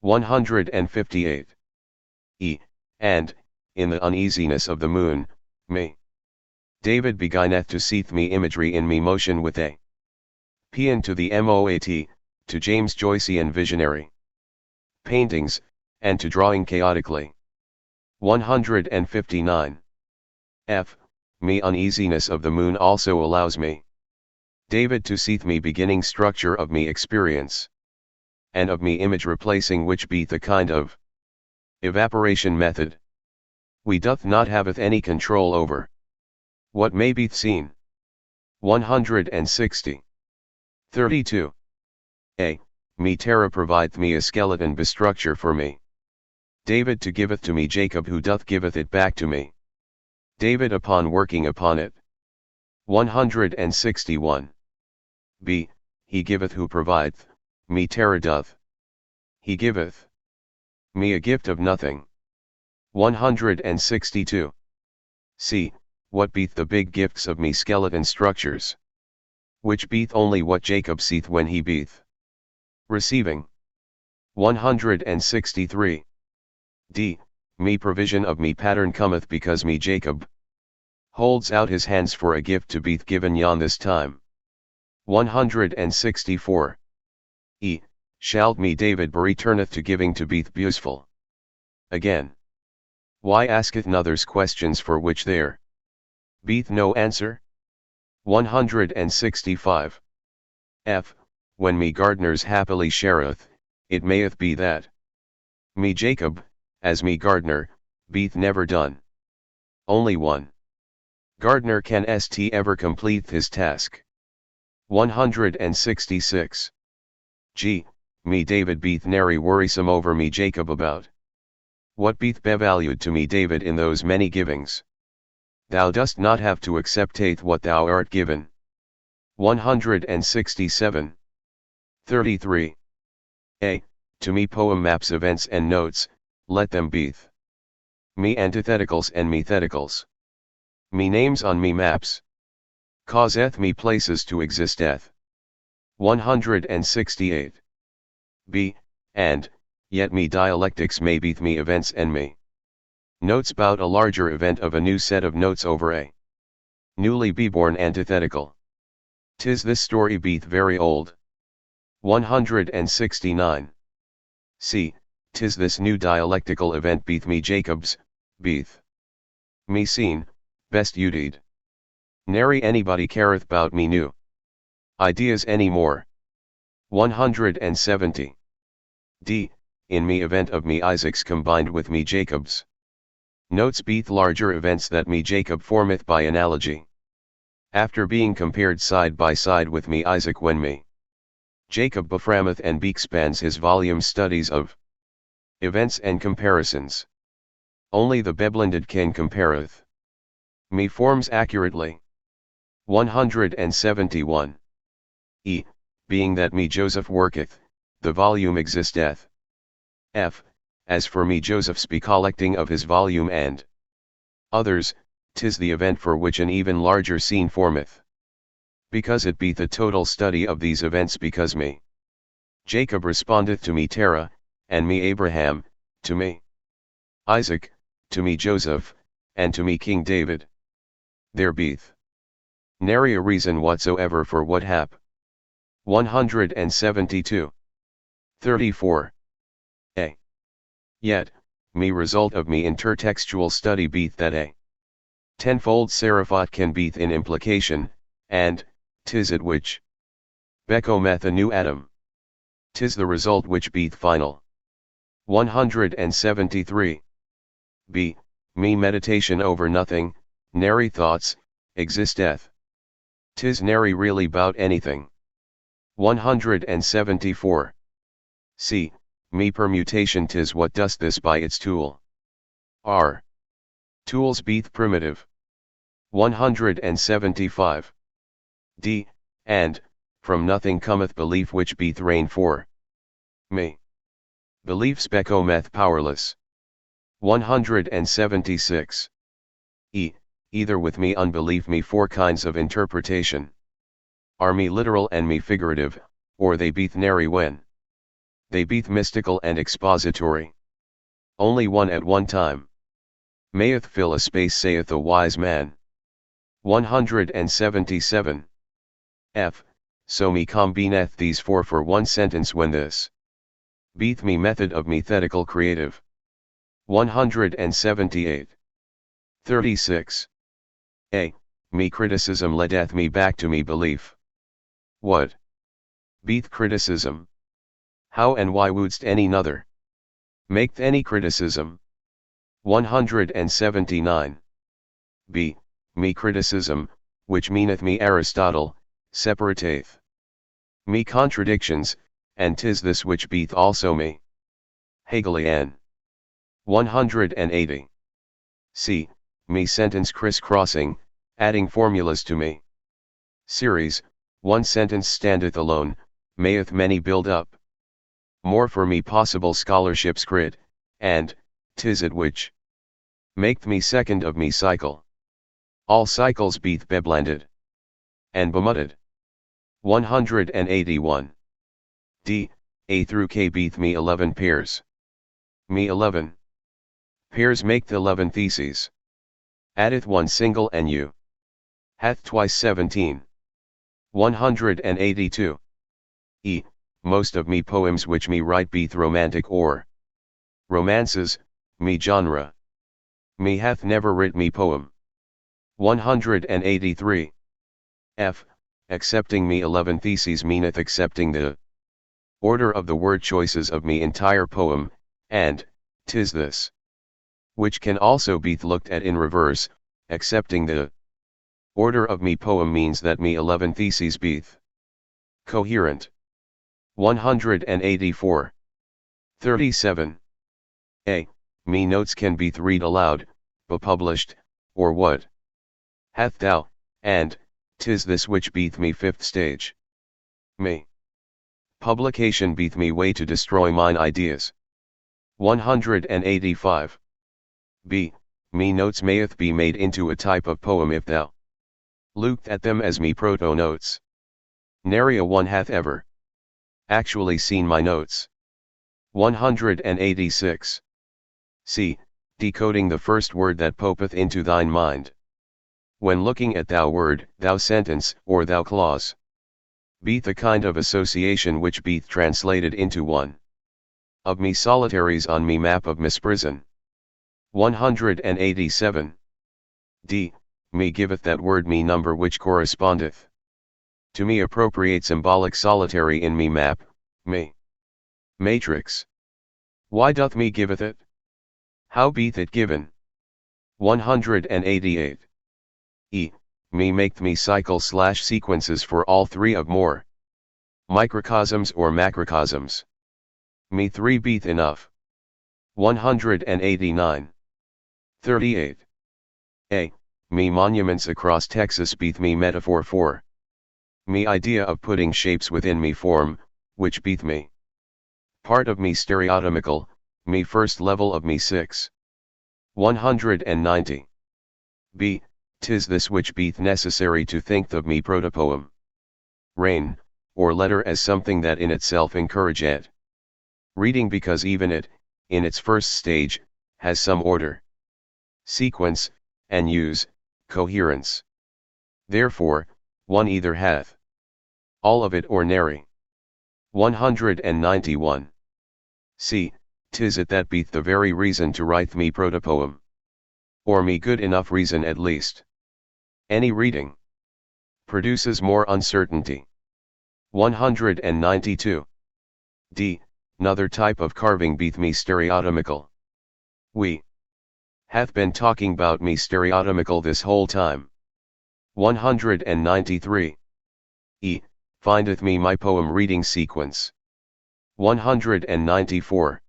158. E. And, in the uneasiness of the moon, me David beginneth to seeth me imagery in me motion with a pin to the MOAT, to James Joycean visionary paintings, and to drawing chaotically. 159. F. Me uneasiness of the moon also allows me David to seeth me beginning structure of me experience, and of me image replacing which beeth the kind of evaporation method we doth not haveth any control over. What may be seen. 160. 32. A. Me terra provideth me a skeleton bestructure for me David to giveth to me Jacob who doth giveth it back to me David upon working upon it. 161. B. He giveth who provideth, me terra doth he giveth me a gift of nothing. 162. C. What beeth the big gifts of me skeleton structures, which beeth only what Jacob seeth when he beeth receiving. 163. D. Me provision of me pattern cometh because me Jacob holds out his hands for a gift to beeth given yon this time. 164. E. Shalt me David returneth to giving to beeth beautiful. Again. Why asketh nothers questions for which there beeth no answer? 165. F. When me gardeners happily shareth, it mayeth be that me Jacob, as me gardener, beeth never done. Only one gardener can ever complete his task. 166. G. Me David beeth nary worrisome over me Jacob about what beeth bevalued to me David in those many givings. Thou dost not have to acceptate what thou art given. 167. 33. A. To me poem maps events and notes, let them beeth me antithetical and me theticals. Me names on me maps causeth me places to existeth. 168. B. And, yet me dialectics may beeth me events and me notes bout a larger event of a new set of notes over a newly be-born antithetical. 'Tis this story beeth very old. 169. C. 'Tis this new dialectical event beeth me Jacob's, beeth me seen, best udeed. Nary anybody careth bout me new ideas any more. 170. D. In me event of me Isaac's combined with me Jacob's. Notes beeth larger events that me Jacob formeth by analogy. After being compared side by side with me Isaac when me Jacob beframeth and beexpands his volume studies of events and comparisons. Only the beblinded can compareth me forms accurately. 171. E. Being that me Joseph worketh, the volume existeth. F. As for me Joseph's be collecting of his volume and others, 'tis the event for which an even larger scene formeth. Because it be the total study of these events because me Jacob respondeth to me Terah, and me Abraham, to me Isaac, to me Joseph, and to me King David. There beeth nary a reason whatsoever for what hap. 172. 34. A. Yet, me result of me intertextual study beeth that a tenfold seraphat can beeth in implication, and 'tis it which becometh a new Adam. 'Tis the result which beeth final. 173. B. Me meditation over nothing, nary thoughts, existeth. 'Tis nary really bout anything. 174. C. Me permutation 'tis what does this by its tool. R. Tools beeth primitive. 175. D. And, from nothing cometh belief which beeth rain for me. Beliefs becometh powerless. 176. E. Either with me unbelief me four kinds of interpretation. Are me literal and me figurative, or they beeth nary when they beeth mystical and expository. Only one at one time mayeth fill a space saith a wise man. 177. F. So me combineth these four for one sentence when this beeth me method of methodical creative. 178. 36. A. Me criticism leadeth me back to me belief. What beeth criticism? How and why wouldst any nother maketh any criticism? 179. B. Me criticism, which meaneth me Aristotle, separateth me contradictions, and 'tis this which beeth also me Hegelian. 180. C. Me sentence criss-crossing, adding formulas to me series, one sentence standeth alone, mayeth many build up. More for me possible scholarship's crit, and 'tis it which maketh me second of me cycle. All cycles beeth beblanded and bemudded. 181. D. A through K beeth me 11 pairs. Me 11 pairs maketh 11 theses. Addeth one single and U hath twice 17. 182. E. Most of me poems which me write beeth romantic or romances, me genre. Me hath never writ me poem. 183. F. Accepting me 11 theses meaneth accepting the order of the word choices of me entire poem, and 'tis this which can also be looked at in reverse. Accepting the order of me poem means that me 11 theses beeth coherent. 184. 37. A. Me notes can beeth read aloud, be published, or what hath thou, and 'tis this which beeth me fifth stage. Me publication beeth me way to destroy mine ideas. 185. B. Me notes mayeth be made into a type of poem if thou looked at them as me proto notes. Nary a one hath ever actually seen my notes. 186. C. Decoding the first word that popeth into thine mind. When looking at thou word, thou sentence, or thou clause, beeth a kind of association which beeth translated into one of me solitaries on me map of misprison. 187. D. me giveth that word me number which correspondeth to me appropriate symbolic solitary in me map, me matrix. Why doth me giveth it? How beeth it given? 188. Me maketh me cycle / sequences for all three of more microcosms or macrocosms. Me three beeth enough. 189. 38. Me monuments across Texas beeth me metaphor for me idea of putting shapes within me form, which beeth me part of me stereotomical, me first level of me 6. 190. 'Tis this which beeth necessary to think of me protopoem. Rain, or letter as something that in itself encourageth reading because even it, in its first stage, has some order, sequence, and use, coherence. Therefore, one either hath all of it or nary. 191. 'Tis it that beeth the very reason to write me protopoem. Or me good enough reason at least. Any reading produces more uncertainty. 192. Another type of carving beeth me stereotomical. We hath been talking about me stereotomical this whole time. 193. Findeth me my poem reading sequence. 194.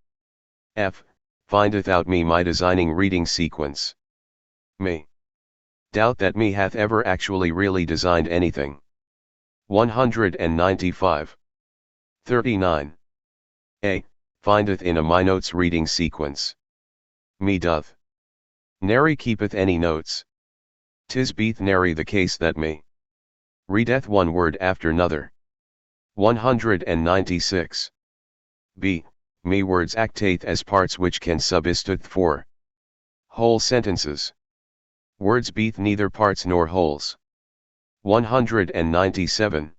Findeth out me my designing reading sequence. Me doubt that me hath ever actually really designed anything. 195. 39. Findeth in a my notes reading sequence. Me doth nary keepeth any notes. 'Tis beeth nary the case that me readeth one word after another. 196. Me words actate as parts which can substitute for whole sentences. Words beeth neither parts nor wholes. 197.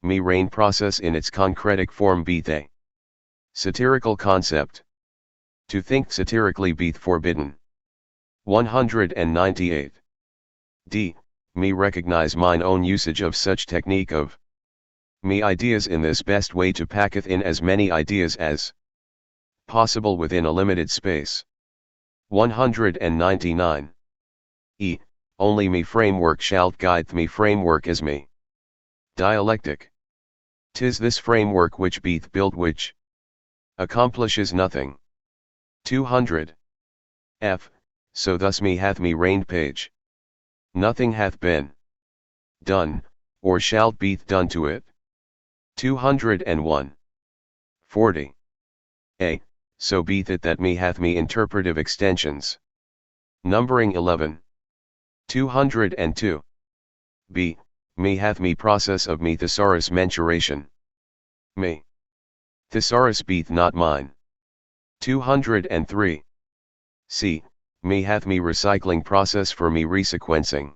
Me rain process in its concretic form beeth a satirical concept. To think satirically beeth forbidden. 198. Me recognize mine own usage of such technique of me ideas in this best way to packeth in as many ideas as possible within a limited space. 199. Only me framework shalt guide me framework as me dialectic. 'Tis this framework which beeth built which accomplishes nothing. 200. So thus me hath me reigned page. Nothing hath been done, or shalt beeth done to it. 201. 40. So beeth it that me hath me interpretive extensions. Numbering 11. 202. Me hath me process of me thesaurus mensuration. Me thesaurus beeth not mine. 203. Me hath me recycling process for me resequencing.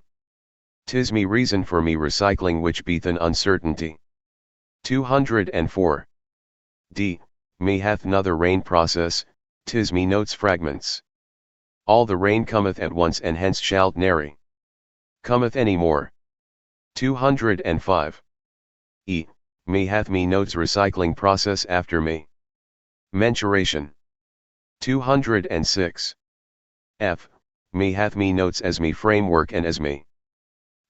'Tis me reason for me recycling which beeth an uncertainty. 204. Me hath nother rain process, 'tis me notes fragments. All the rain cometh at once and hence shalt nary cometh any more. 205. Me hath me notes recycling process after me mensuration. 206. Me hath me notes as me framework and as me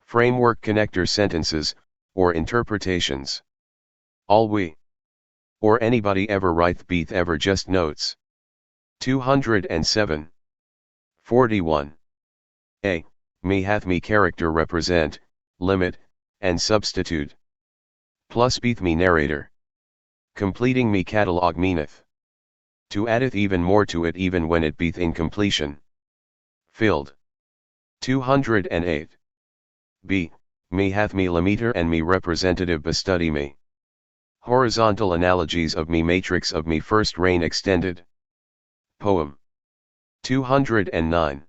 framework connector sentences, or interpretations. All we or anybody ever write beeth ever just notes. 207. 41. Me hath me character represent, limit, and substitute. Plus beeth me narrator. Completing me catalog meaneth to addeth even more to it even when it beeth in completion. Filled. 208. Me hath me limiter and me representative bestudy me horizontal analogies of me matrix of me first reign extended poem. 209.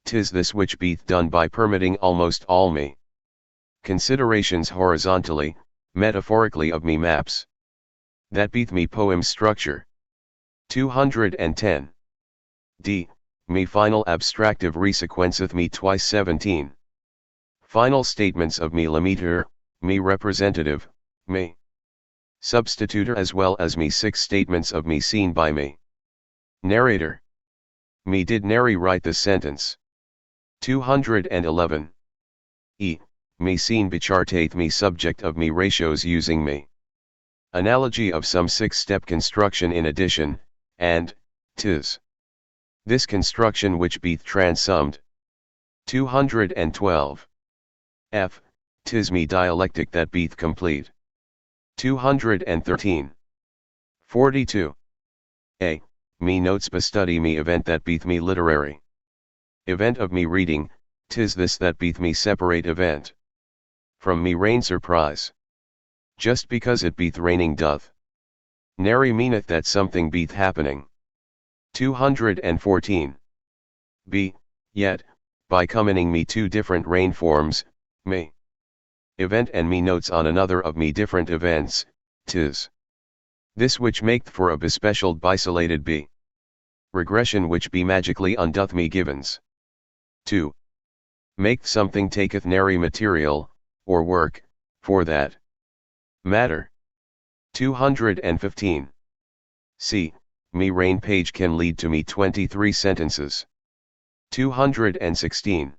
'Tis this which beeth done by permitting almost all me considerations horizontally, metaphorically of me maps. That beeth me poem structure. 210. me final abstractive resequenceth me twice 17. Final statements of me limiter, me representative, me substitutor as well as me 6 statements of me seen by me. Narrator. Me did nary write the sentence. 211. Me seen bichartate me subject of me ratios using me. Analogy of some 6-step construction in addition, and, tis. This construction which beeth transummed. 212. F, tis me dialectic that beeth complete. 213. 42. A, me notes study me event that beeth me literary. Event of me reading, tis this that beeth me separate event. From me rain surprise. Just because it beeth raining doth. Nary meaneth that something beeth happening. 214. B, yet, by commoning me 2 different rain forms, me event and me notes on another of me different events, tis. This which maketh for a bespecialed bisolated b. Regression which be magically undoth me givens. 2. Maketh something taketh nary material, or work, for that matter. 215. C, me rain page can lead to me 23 sentences. 216.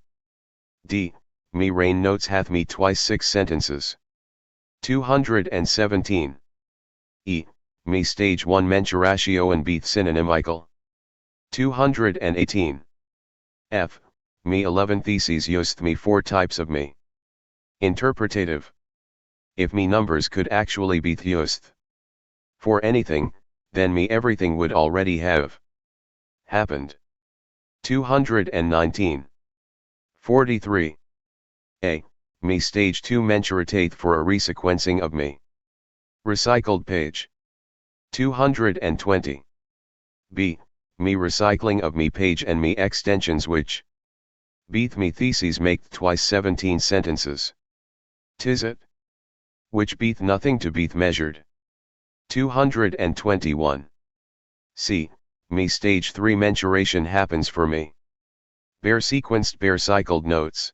D, me rain notes hath me twice 6 sentences. 217. E, me stage 1 mensuratio and beeth synonymical. 218. F, me 11 theses used me 4 types of me. Interpretative. If me numbers could actually be used for anything, then me everything would already have happened. 219. 43. A, me stage 2 mensuratate for a resequencing of me recycled page. 220. B, me recycling of me page and me extensions which beeth me theses make twice 17 sentences. Tis it which beeth nothing to beeth measured. 221. C, me stage 3 mensuration happens for me. Bare sequenced bare cycled notes.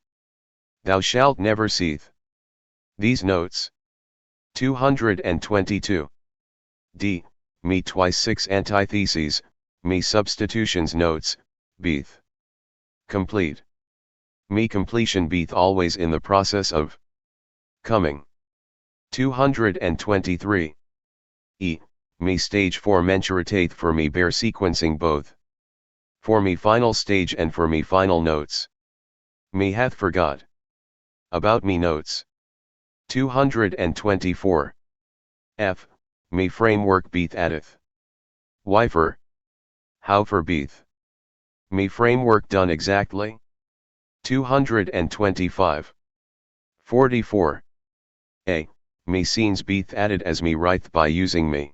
Thou shalt never seeth these notes. 222. D, me twice 6 antitheses, me substitutions notes, beeth complete. Me completion beeth always in the process of coming. 223. E, me stage 4 mensuratate for me bare sequencing both. For me final stage and for me final notes. Me hath forgot about me notes. 224. F, me framework beeth addeth. Why for? How for beeth? Me framework done exactly? 225. 44. A, me scenes beeth added as me writhe by using me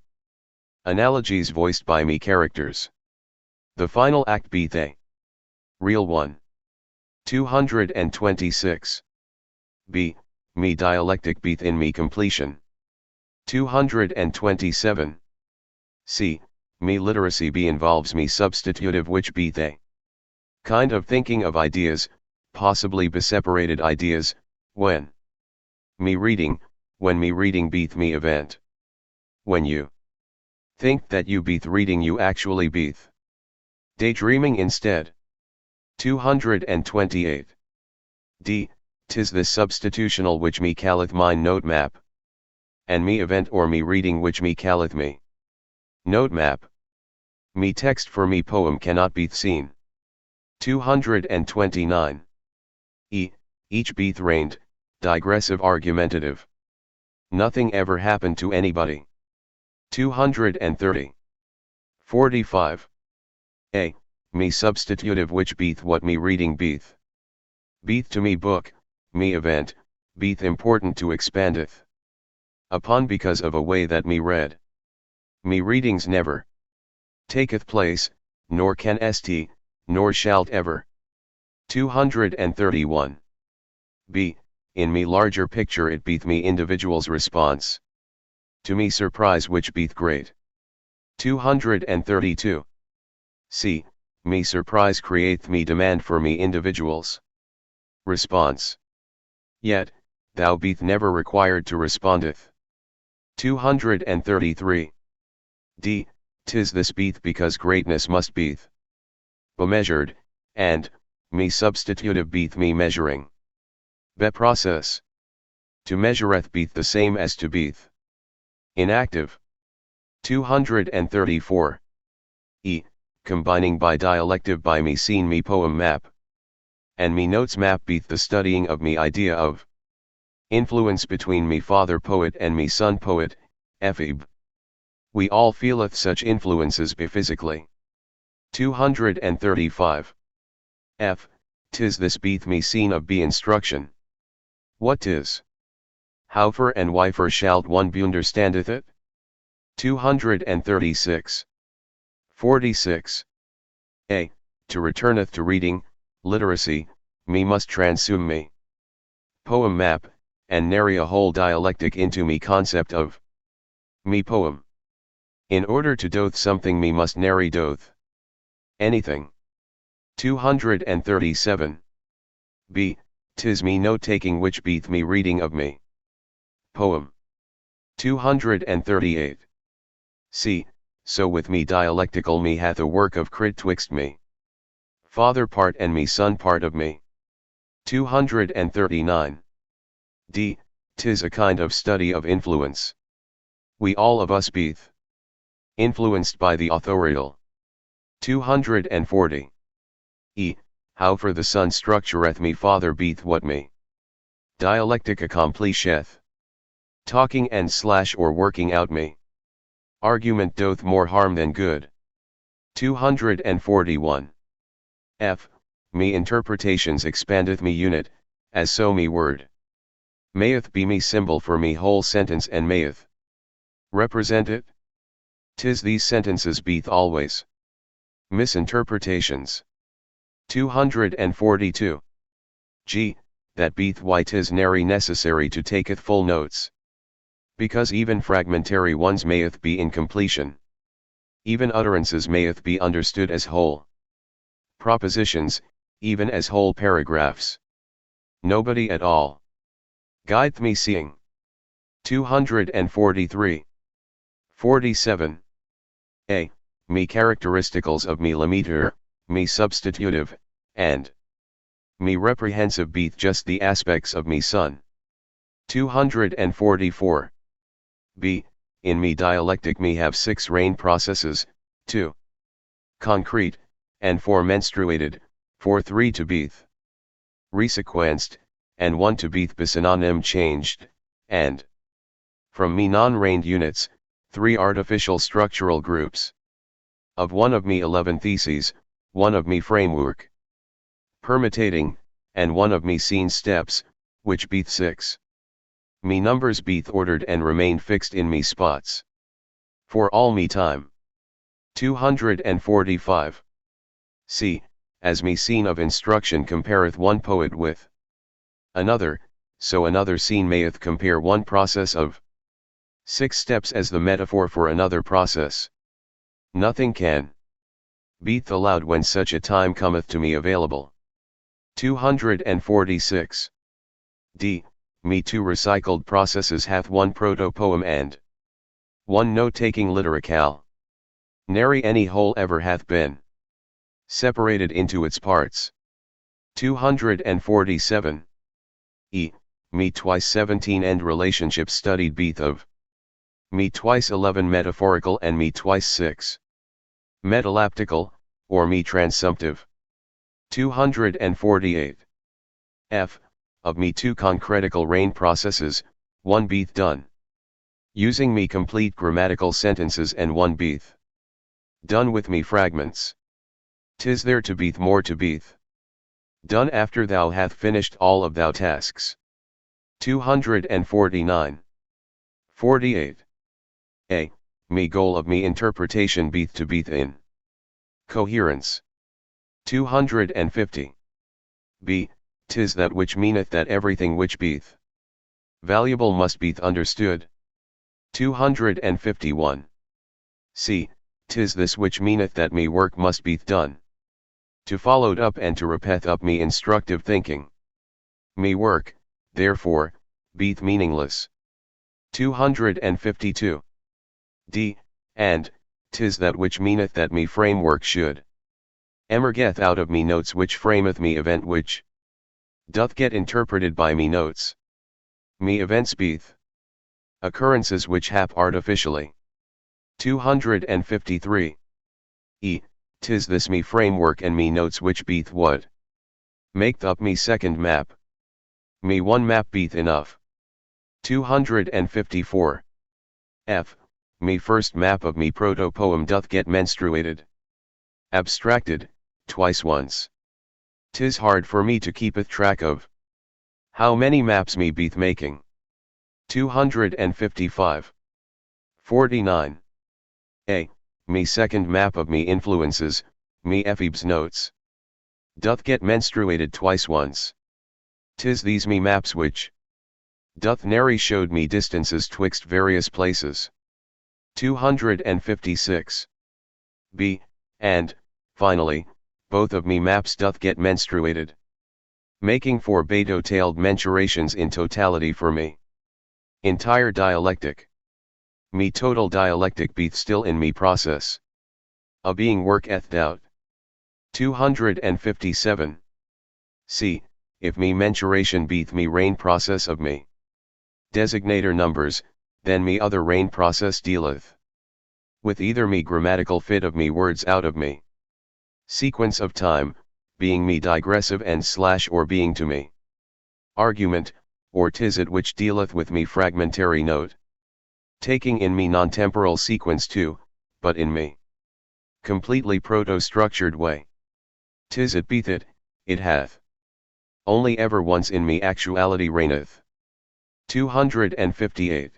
analogies voiced by me characters. The final act beeth a real one. 226. B, me dialectic beeth in me completion. 227. C, me literacy be involves me substitutive which beeth a kind of thinking of ideas, possibly beseparated ideas, when me reading beeth me event. When you think that you beeth reading you actually beeth daydreaming instead. 228. D, tis this substitutional which me calleth mine note map. And me event or me reading which me calleth me note map. Me text for me poem cannot beeth seen. 229. E, each beeth reigned, digressive argumentative. Nothing ever happened to anybody. 230. 45. A, me substitutive which beeth what me reading beeth. Beeth to me book, me event, beeth important to expandeth upon because of a way that me read. Me readings never taketh place, nor can st, nor shalt ever. 231. B, in me larger picture it beeth me individual's response to me surprise which beeth great. 232. C, me surprise createth me demand for me individuals. Response. Yet, thou beeth never required to respondeth. 233. D. 'Tis this beeth because greatness must beeth bemeasured, and, me substitutive beeth me measuring. Be process. To measureth beeth the same as to beeth inactive. 234. E. Combining by dialective by me seen me poem map. And me notes map beeth the studying of me idea of influence between me father poet and me son poet, Epheb. We all feeleth such influences be physically. 235. F. 'Tis this beeth me seen of be instruction. What 'tis? Howfer and whyfer shalt one be understandeth it? 236. 46. A. To returneth to reading, literacy, me must transsume me poem map, and nary a whole dialectic into me concept of me poem. In order to doth something me must nary doth anything. 237. B. 'Tis me note taking which beeth me reading of me poem. 238. C. So with me dialectical me hath a work of crit twixt me father part and me son part of me. 239. D. 'Tis a kind of study of influence. We all of us beeth influenced by the authorial. 240. E. How for the son structureth me father beeth what me dialectic accomplisheth talking and / or working out me argument doth more harm than good. 241. F. Me interpretations expandeth me unit, as so me word mayeth be me symbol for me whole sentence and mayeth represent it. 'Tis these sentences beeth always misinterpretations. 242. G. That beeth why 'tis nary necessary to taketh full notes. Because even fragmentary ones mayeth be incompletion. Even utterances mayeth be understood as whole propositions, even as whole paragraphs. Nobody at all guideth me seeing. 243. 47. A. Me characteristicals of me limiter, me substitutive, and me reprehensive beeth just the aspects of me son. 244. B. In me dialectic me have 6 rein processes, 2 concrete, and 4 menstruated, 3 to beeth resequenced, and 1 to beeth synonym changed, and from me non-reined units, 3 artificial structural groups. Of 1 of me 11 theses, 1 of me framework permutating, and 1 of me scene steps, which beeth 6. Me numbers beeth ordered and remain fixed in me spots. For all me time. 245. C. As me scene of instruction compareth one poet with another, so another scene mayeth compare one process of 6 steps as the metaphor for another process. Nothing can beeth allowed when such a time cometh to me available. 246. D. Me 2 recycled processes hath 1 proto-poem and 1 note-taking litericale. Nary any whole ever hath been separated into its parts. 247. E. Me twice 17 end relationships studied beeth of me twice 11 metaphorical and me twice 6 metalaptical, or me transsumptive. 248. F. Of me 2 concretical rein processes, 1 beeth done using me complete grammatical sentences and 1 beeth done with me fragments. 'Tis there to beeth more to beeth done after thou hath finished all of thou tasks. 249. 48. A. Me goal of me interpretation beeth to beeth in coherence. 250. B. 'Tis that which meaneth that everything which beeth valuable must beeth understood. 251. C. 'Tis this which meaneth that me work must beeth done To followed up and to repeth up me instructive thinking. Me work, therefore, beeth meaningless. 252. D. And, 'tis that which meaneth that me framework should emergeth out of me notes which frameth me event which doth get interpreted by me notes. Me events beeth occurrences which hap artificially. 253. E. 'Tis this me framework and me notes which beeth what maketh up me second map. Me one map beeth enough. 254. F. Me first map of me proto-poem doth get menstruated. Abstracted, twice once. 'Tis hard for me to keepeth track of how many maps me beeth making. 255. 49. A. Me second map of me influences, me ephebes notes, doth get menstruated twice once. 'Tis these me maps which doth nary showed me distances twixt various places. 256. B. And, finally, both of me maps doth get menstruated, making for Beto-tailed mensurations in totality for me. Entire dialectic. Me total dialectic beeth still in me process. A being worketh out. 257. C. If me mensuration beeth me rain process of me designator numbers, then me other rain process dealeth with either me grammatical fit of me words out of me sequence of time, being me digressive and slash or being to me argument, or 'tis it which dealeth with me fragmentary note, taking in me non-temporal sequence too, but in me completely proto-structured way. 'Tis it beeth it hath only ever once in me actuality reigneth. 258.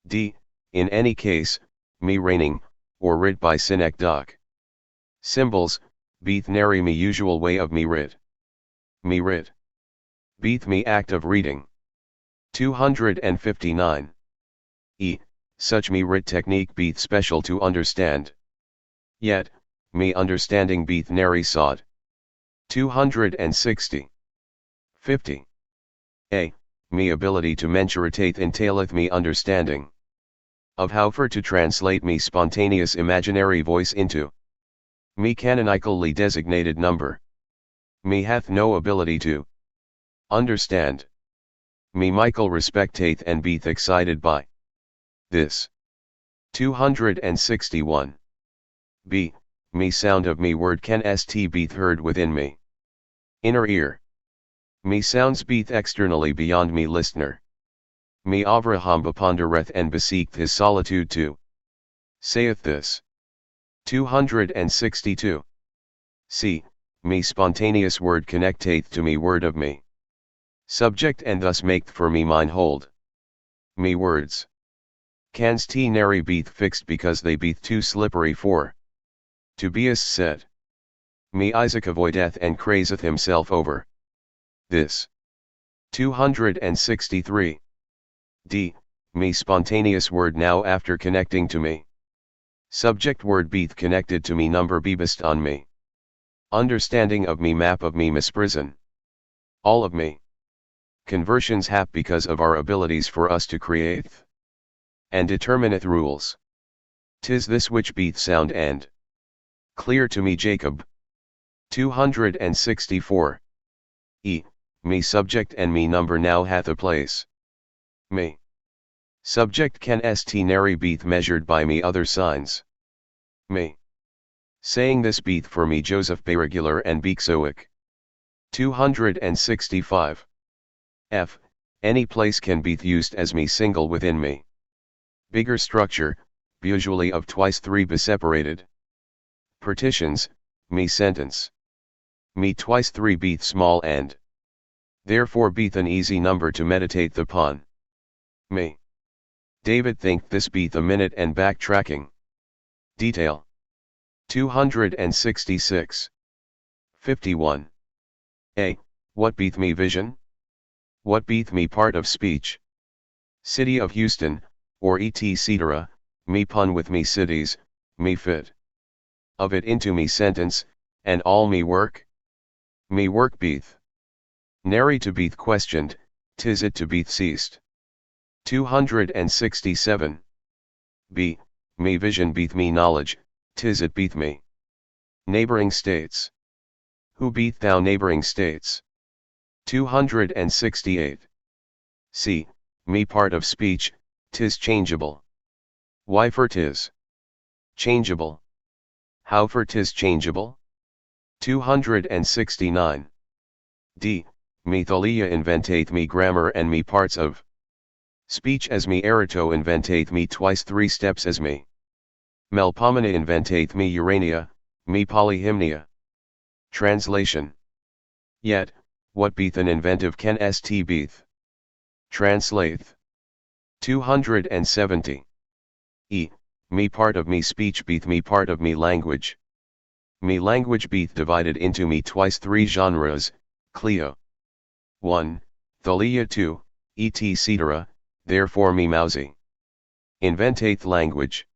D. In any case, me reigning, or writ by synecdoche symbols, beeth nary me usual way of me writ. Me writ beeth me act of reading. 259. E. Such me writ technique beeth special to understand. Yet, me understanding beeth nary sought. 260. 50. A. Me ability to mensuratate entaileth me understanding of how for to translate me spontaneous imaginary voice into me canonically designated number. Me hath no ability to understand. Me Michael respectate and beeth excited by this. 261. B. Me sound of me word can st beeth heard within me inner ear. Me sounds beeth externally beyond me listener. Me Avraham bepondereth and beseeketh his solitude too. Saith this. 262. C. Me spontaneous word connecteth to me word of me subject and thus maketh for me mine hold. Me words cans t nary beeth fixed because they beeth too slippery for to be as said. Me Isaac avoideth and crazeth himself over this. 263. D. Me spontaneous word now after connecting to me subject word beeth connected to me number beebest on me understanding of me map of me misprison all of me conversions hap because of our abilities for us to create and determineth rules. 'Tis this which beeth sound and clear to me Jacob. 264. E. Me subject and me number now hath a place. Me subject can st nary beeth measured by me other signs. Me saying this beeth for me Joseph Beregular and Beeksoic. 265. F. Any place can beeth used as me single within me bigger structure, usually of twice three beseparated partitions, me sentence. Me twice three beeth small and therefore beeth an easy number to meditate upon. Me David think this beeth a minute and backtracking. Detail. 266. 51. A. What beeth me vision? What beeth me part of speech? City of Houston, or etc., me pun with me cities, me fit of it into me sentence, and all me work? Me work beeth. Nary to beeth questioned, 'tis it to beeth ceased. 267. B. Me vision beeth me knowledge, 'tis it beeth me. Neighboring states. Who beeth thou neighboring states? 268. C. Me part of speech, 'tis changeable. Why for 'tis changeable? How for 'tis changeable? 269. D. Me Thalia inventate me grammar and me parts of speech as me erito inventate me twice 3 steps as me. Melpomene inventate me Urania, me polyhymnia. Translation. Yet, what beeth an inventive can st beeth? Translateth. 270. E. Me part of me speech beeth me part of me language. Me language beeth divided into me twice 3 genres, Cleo. 1. Thalia 2, etc., therefore me mousy. Inventate language.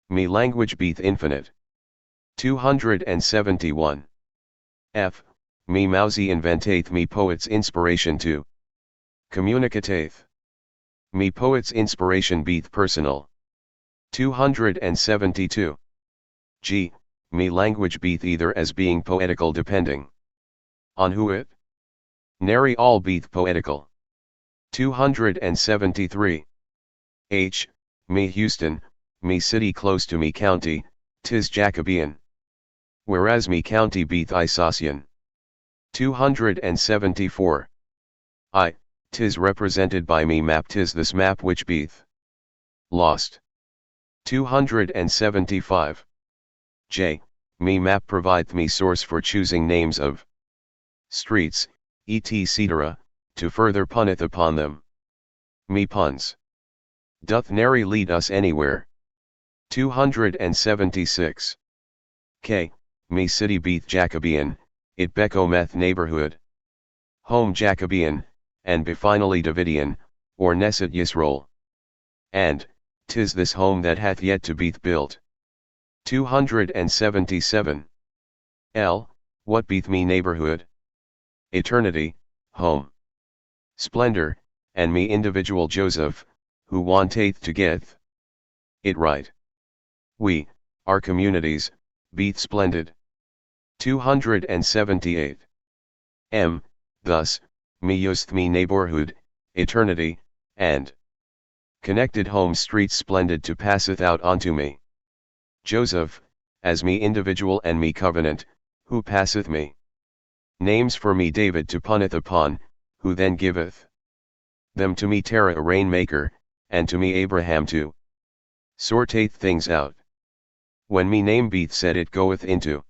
Me language beeth infinite. 271. F. Me mousy inventate me poet's inspiration to communicateth. Me poet's inspiration beeth personal. 272. G. Me language beeth either as being poetical depending on who it. Nary all beeth poetical. 273. H. Me Houston, me city close to me county, 'tis Jacobean. Whereas me county beeth Isocian. 274. I. 'Tis represented by me map, 'tis this map which beeth lost. 275. J. Me map provideth me source for choosing names of streets, etc., to further punneth upon them. Me puns doth nary lead us anywhere. 276. K. Me city beeth Jacobean, it becometh neighborhood. Home Jacobean, and be finally Davidian, or Neset Yisroel. And, 'tis this home that hath yet to beeth built. 277. L. What beeth me neighborhood? Eternity, home, splendor, and me individual Joseph, who wanteth to get it right. We, our communities, beeth splendid. 278. M. Thus, me usth me neighborhood, eternity, and connected home streets splendid to passeth out unto me. Joseph, as me individual and me covenant, who passeth me. Names for me David to punneth upon, who then giveth them to me Terah a rainmaker, and to me Abraham to sortate things out. When me name beeth said it goeth into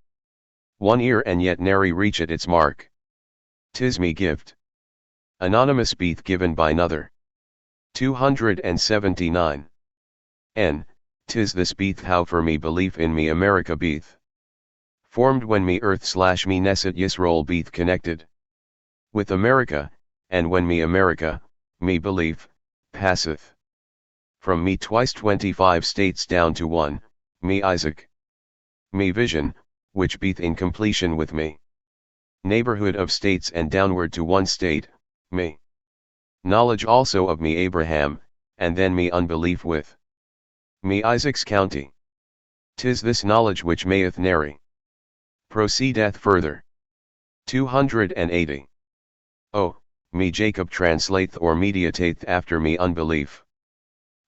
one ear and yet nary reachet its mark. 'Tis me gift. Anonymous beeth given by nother. 279. N. 'Tis this beeth how for me belief in me America beeth formed when me earth/me Neset Yisroel beeth connected with America, and when me America, me belief, passeth from me twice 25 states down to one, me Isaac. Me vision, which beeth in completion with me neighborhood of states and downward to one state, me knowledge also of me Abraham, and then me unbelief with me Isaac's county. 'Tis this knowledge which mayeth nary proceedeth further. 280. O, me Jacob translateth or mediatateth after me unbelief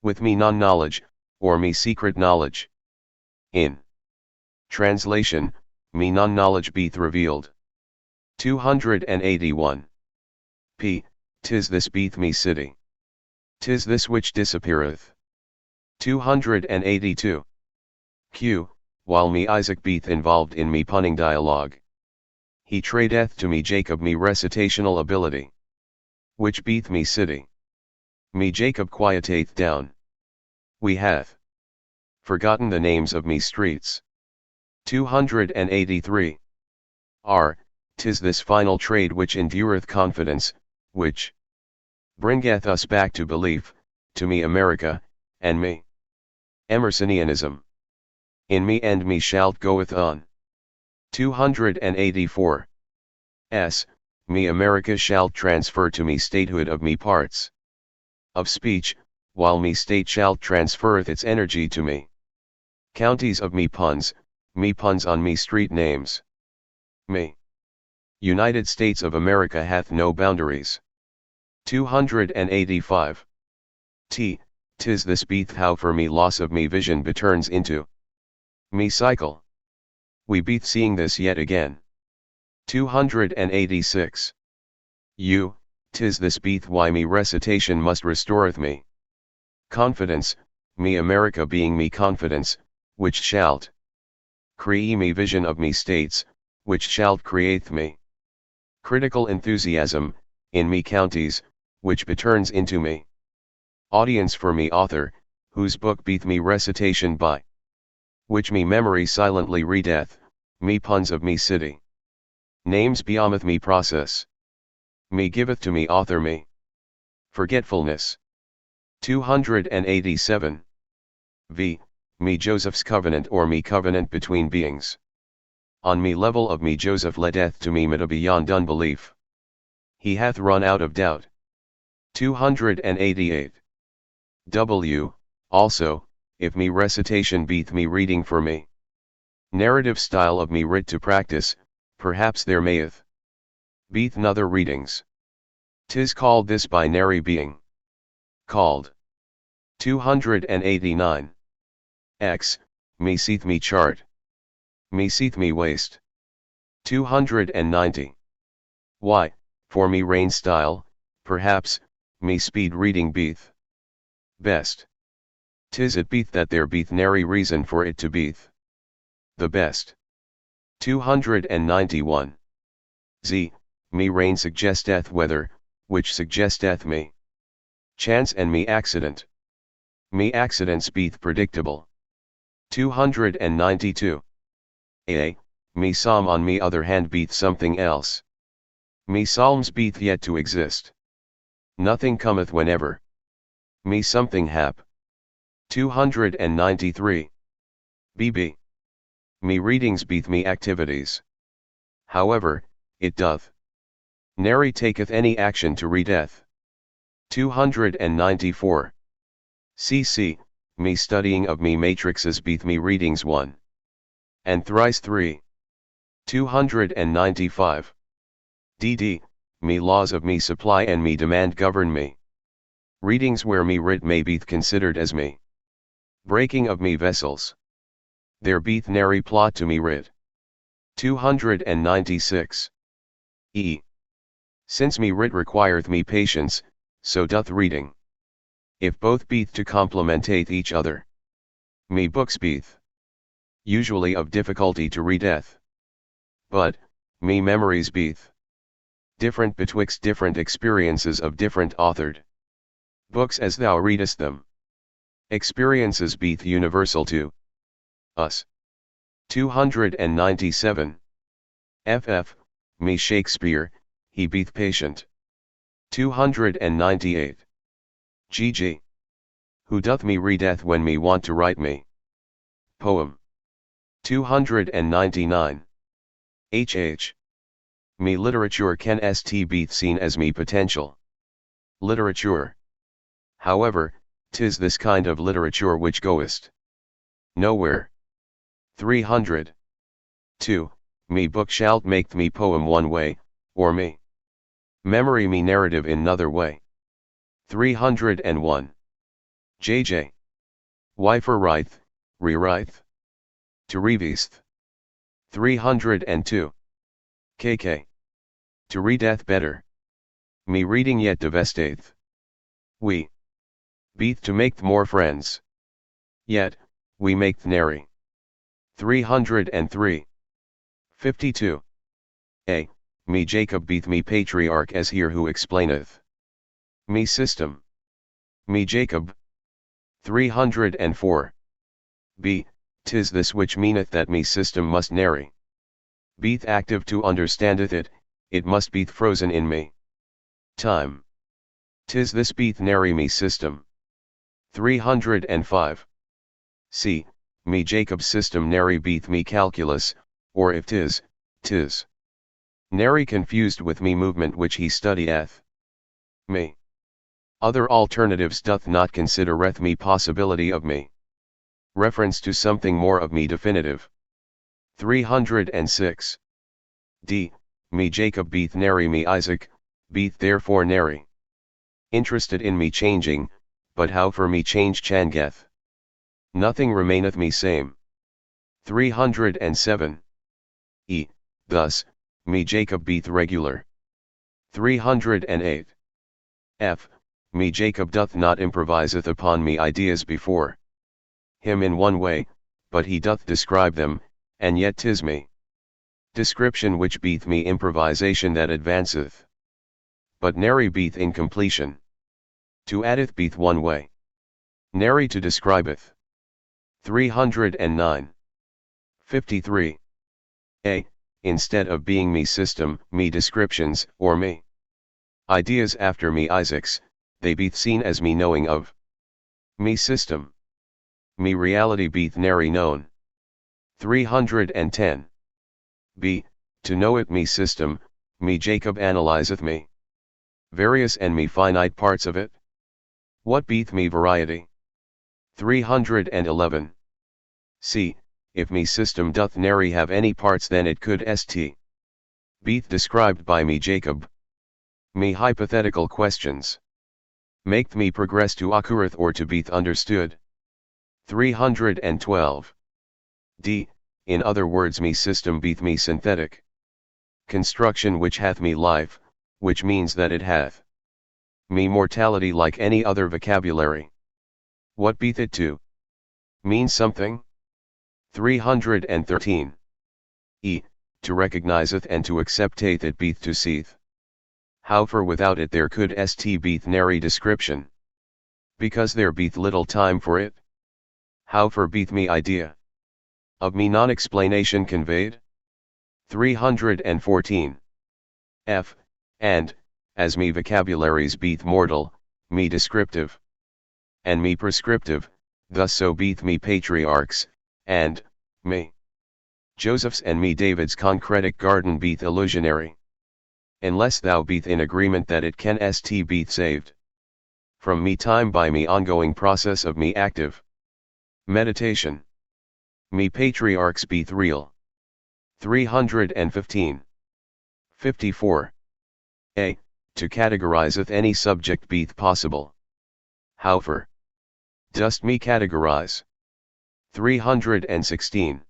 with me non-knowledge, or me secret knowledge. In translation, me non-knowledge beeth revealed. 281. P. 'Tis this beeth me city. 'Tis this which disappeareth. 282. Q. While me Isaac beeth involved in me punning dialogue, he tradeth to me Jacob me recitational ability, which beeth me city. Me Jacob quietateth down. We hath forgotten the names of me streets. 283. R. 'Tis this final trade which endureth confidence, which bringeth us back to belief, to me America, and me Emersonianism. In me and me shalt goeth on. 284. Me America shall transfer to me statehood of me parts of speech, while me state shall transferreth its energy to me. Counties of me puns on me street names. Me United States of America hath no boundaries. 285. Tis this beath how for me loss of me vision beturns into me cycle. We beath seeing this yet again. 286. Tis this beath why me recitation must restoreth me confidence, me America being me confidence, which shalt cree me vision of me states, which shalt create me critical enthusiasm, in me counties, which beturns into me audience for me author, whose book beath me recitation by which me memory silently readeth, me puns of me city names beyometh me process. Me giveth to me author me forgetfulness. 287. Me Joseph's covenant or me covenant between beings. On me level of me Joseph leadeth to me meta beyond unbelief. He hath run out of doubt. 288. Also, if me recitation beath me reading for me narrative style of me writ to practice, perhaps there mayeth beath nother readings. 'Tis called this binary being. Called. 289. Me seeth me chart. Me seeth me waste. 290. Why, for me rain style, perhaps, me speed reading beath best. 'Tis it beath that there beath nary reason for it to beath the best. 291. Me rain suggesteth weather, which suggesteth me chance and me accident. Me accidents beath predictable. 292. Me psalm on me other hand beath something else. Me psalms beath yet to exist. Nothing cometh whenever me something hap. 293. Me readings beath me activities. However, it doth nary taketh any action to readeth. 294. Me studying of me matrices beath me readings 1 and thrice 3. 295. Me laws of me supply and me demand govern me. Readings where me writ may beath considered as me breaking of me vessels. There beath nary plot to me writ. 296. Since me writ requireth me patience, so doth reading. If both beath to complementate each other. Me books beath usually of difficulty to readeth. But, me memories beath different betwixt different experiences of different authored books as thou readest them. Experiences beath universal to us. 297. Me Shakespeare, he beath patient. 298. Who doth me readeth when me want to write me poem. 299. Me literature can st beath seen as me potential literature. However, 'tis this kind of literature which goest nowhere. 300. Me book shalt make me poem one way, or me memory me narrative in another way. 301. Why for write, rewrite, to revist. 302. To readeth better. Me reading yet devasteth. We beath to make more friends. Yet, we make nary. 303. 52. Me Jacob beath me patriarch as here who explaineth me system. Me Jacob. 304. 'Tis this which meaneth that me system must nary beath active to understandeth it, it must beath frozen in me time. 'Tis this beath nary me system. 305. Me Jacob's system nary beath me calculus, or if 'tis, 'tis. Nary confused with me movement which he studieth. Me. Other alternatives doth not considereth me possibility of me. Reference to something more of me definitive. 306. D. Me Jacob beeth nary me Isaac, beeth therefore nary. Interested in me changing, but how for me change changeth. Nothing remaineth me same. 307. E. Thus, me Jacob beeth regular. 308. F. Me Jacob doth not improviseth upon me ideas before him in one way, but he doth describe them, and yet 'tis me description which beeth me improvisation that advanceth. But nary beeth incompletion. To addeth beeth one way. Nary to describeth. 309. 53. A. Instead of being me system, me descriptions, or me ideas after me Isaacs, they beeth seen as me knowing of me system. Me reality beeth nary known. 310. B. To know it me system, me Jacob analyzeth me various and me finite parts of it. What beeth me variety? 311. C. If me system doth nary have any parts, then it could st. Beeth described by me Jacob. Me hypothetical questions maketh me progress to occurreth or to beeth understood. 312. D. In other words, me system beeth me synthetic construction which hath me life, which means that it hath me mortality like any other vocabulary. What beeth it to? Mean something? 313. E. To recognizeth and to accepteth it beeth to seeth. How for without it there could st beeth nary description. Because there beeth little time for it. How for beeth me idea of me non-explanation conveyed. 314. F. And, as me vocabularies beeth mortal, me descriptive, and me prescriptive, thus so beeth me patriarchs, and, me Joseph's and me David's concretic garden beeth illusionary. Unless thou beeth in agreement that it can st beeth saved from me time by me ongoing process of me active meditation. Me patriarchs beeth real. 315. 54. A. To categorizeth any subject beeth possible. How for? Dost me categorize? 316.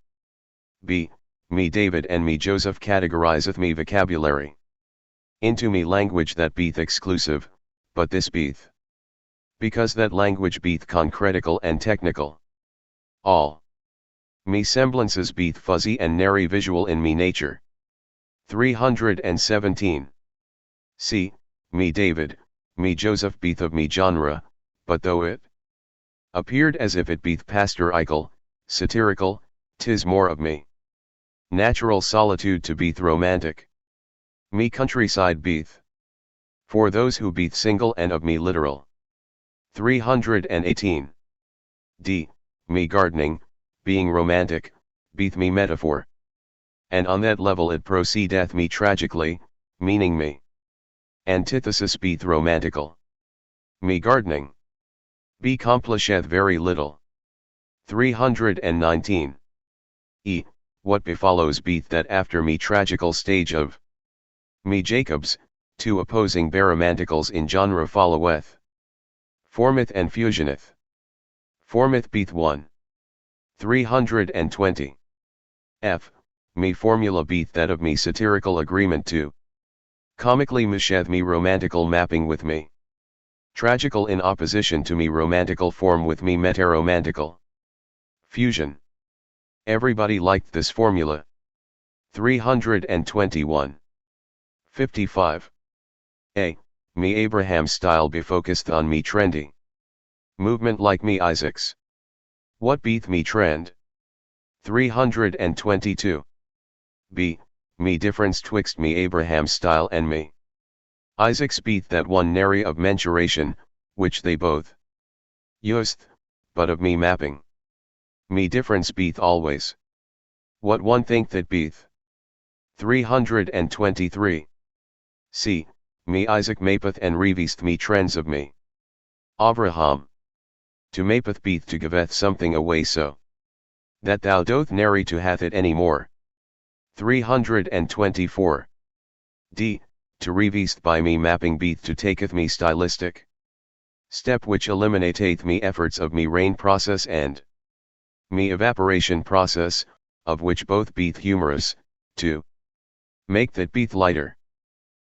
B. Me David and me Joseph categorizeth me vocabulary into me language that beeth exclusive, but this beeth because that language beeth concretical and technical. All me semblances beeth fuzzy and nary visual in me nature. 317. C. Me David, me Joseph beeth of me genre, but though it appeared as if it beeth pastorical, satirical, 'tis more of me natural solitude to beeth romantic. Me countryside beeth for those who beeth single and of me literal. 318. D. Me gardening, being romantic, beeth me metaphor. And on that level it proceedeth me tragically, meaning me antithesis beeth romantical. Me gardening becomplisheth very little. 319. E. What befollows beeth that after me tragical stage of me Jacob's, two opposing baromanticals in genre followeth. Formeth and fusioneth. Formeth beeth one. 320. F. Me formula beeth that of me satirical agreement to comically misheth me romantical mapping with me tragical in opposition to me romantical form with me metaromantical fusion. Everybody liked this formula. 321. 55. A. Me Abraham style befocused on me trendy movement like me Isaac's. What beeth me trend? 322. B. Me difference twixt me Abraham style and me Isaac's beeth that one nary of mensuration, which they both useth, but of me mapping. Me difference beeth always What one think that beeth. 323. See, me Isaac mapeth and revest me trends of me. Abraham. To mapeth beeth to giveth something away so. That thou doth nary to hath it any more. 324. D. To revest by me mapping beeth to taketh me stylistic. Step which eliminateth me efforts of me rain process and me evaporation process, of which both beeth humorous, to make that beeth lighter.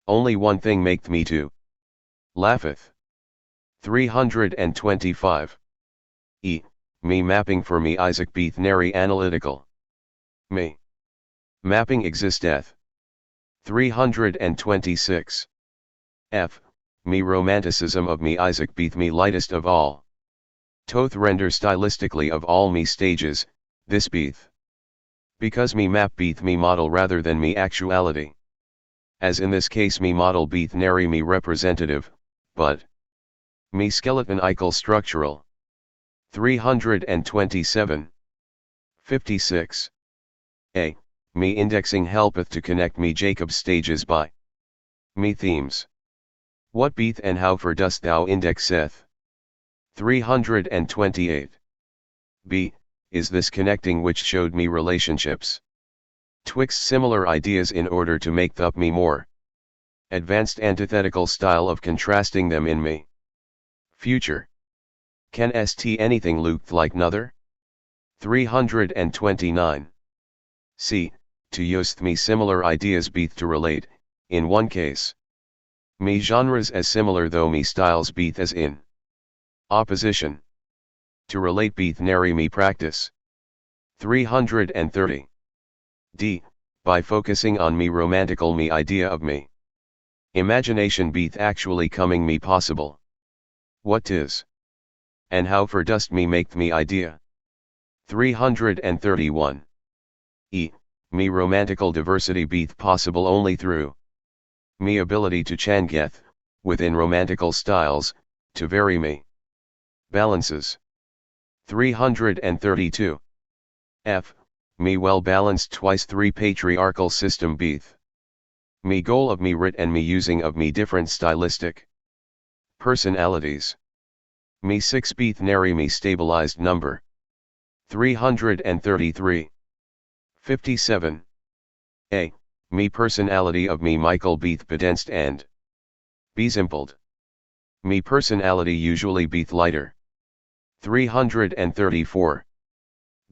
Only one thing maketh me to laugheth. 325. E. Me mapping for me Isaac beeth nary analytical. Me mapping existeth. 326. F. Me romanticism of me Isaac beeth me lightest of all. Toth render stylistically of all me stages, this beeth. Because me map beeth me model rather than me actuality. As in this case me model beeth nary me representative, but me skeleton ical structural. 327. 56. A. Me indexing helpeth to connect me Jacob's stages by me themes. What beeth and how for dost thou indexeth? 328. B. Is this connecting which showed me relationships twixt similar ideas in order to make up me more advanced antithetical style of contrasting them in me. Future. Can st anything look like nother? 329. C. To used me similar ideas beeth to relate, in one case. Me genres as similar though me styles beeth as in opposition. To relate beeth nary me practice. 330. D. By focusing on me romantical me idea of me. Imagination beeth actually coming me possible. What 'tis? And how for dost me make me idea? 331. E. Me romantical diversity beeth possible only through me ability to changeth, within romantical styles, to vary me balances. 332. F. Me well balanced twice three patriarchal system beeth. Me goal of me writ and me using of me different stylistic personalities. Me six beeth nary me stabilized number. 333. 57. A. Me personality of me Michael beeth bedenst and besimpled. Me personality usually beeth lighter. 334.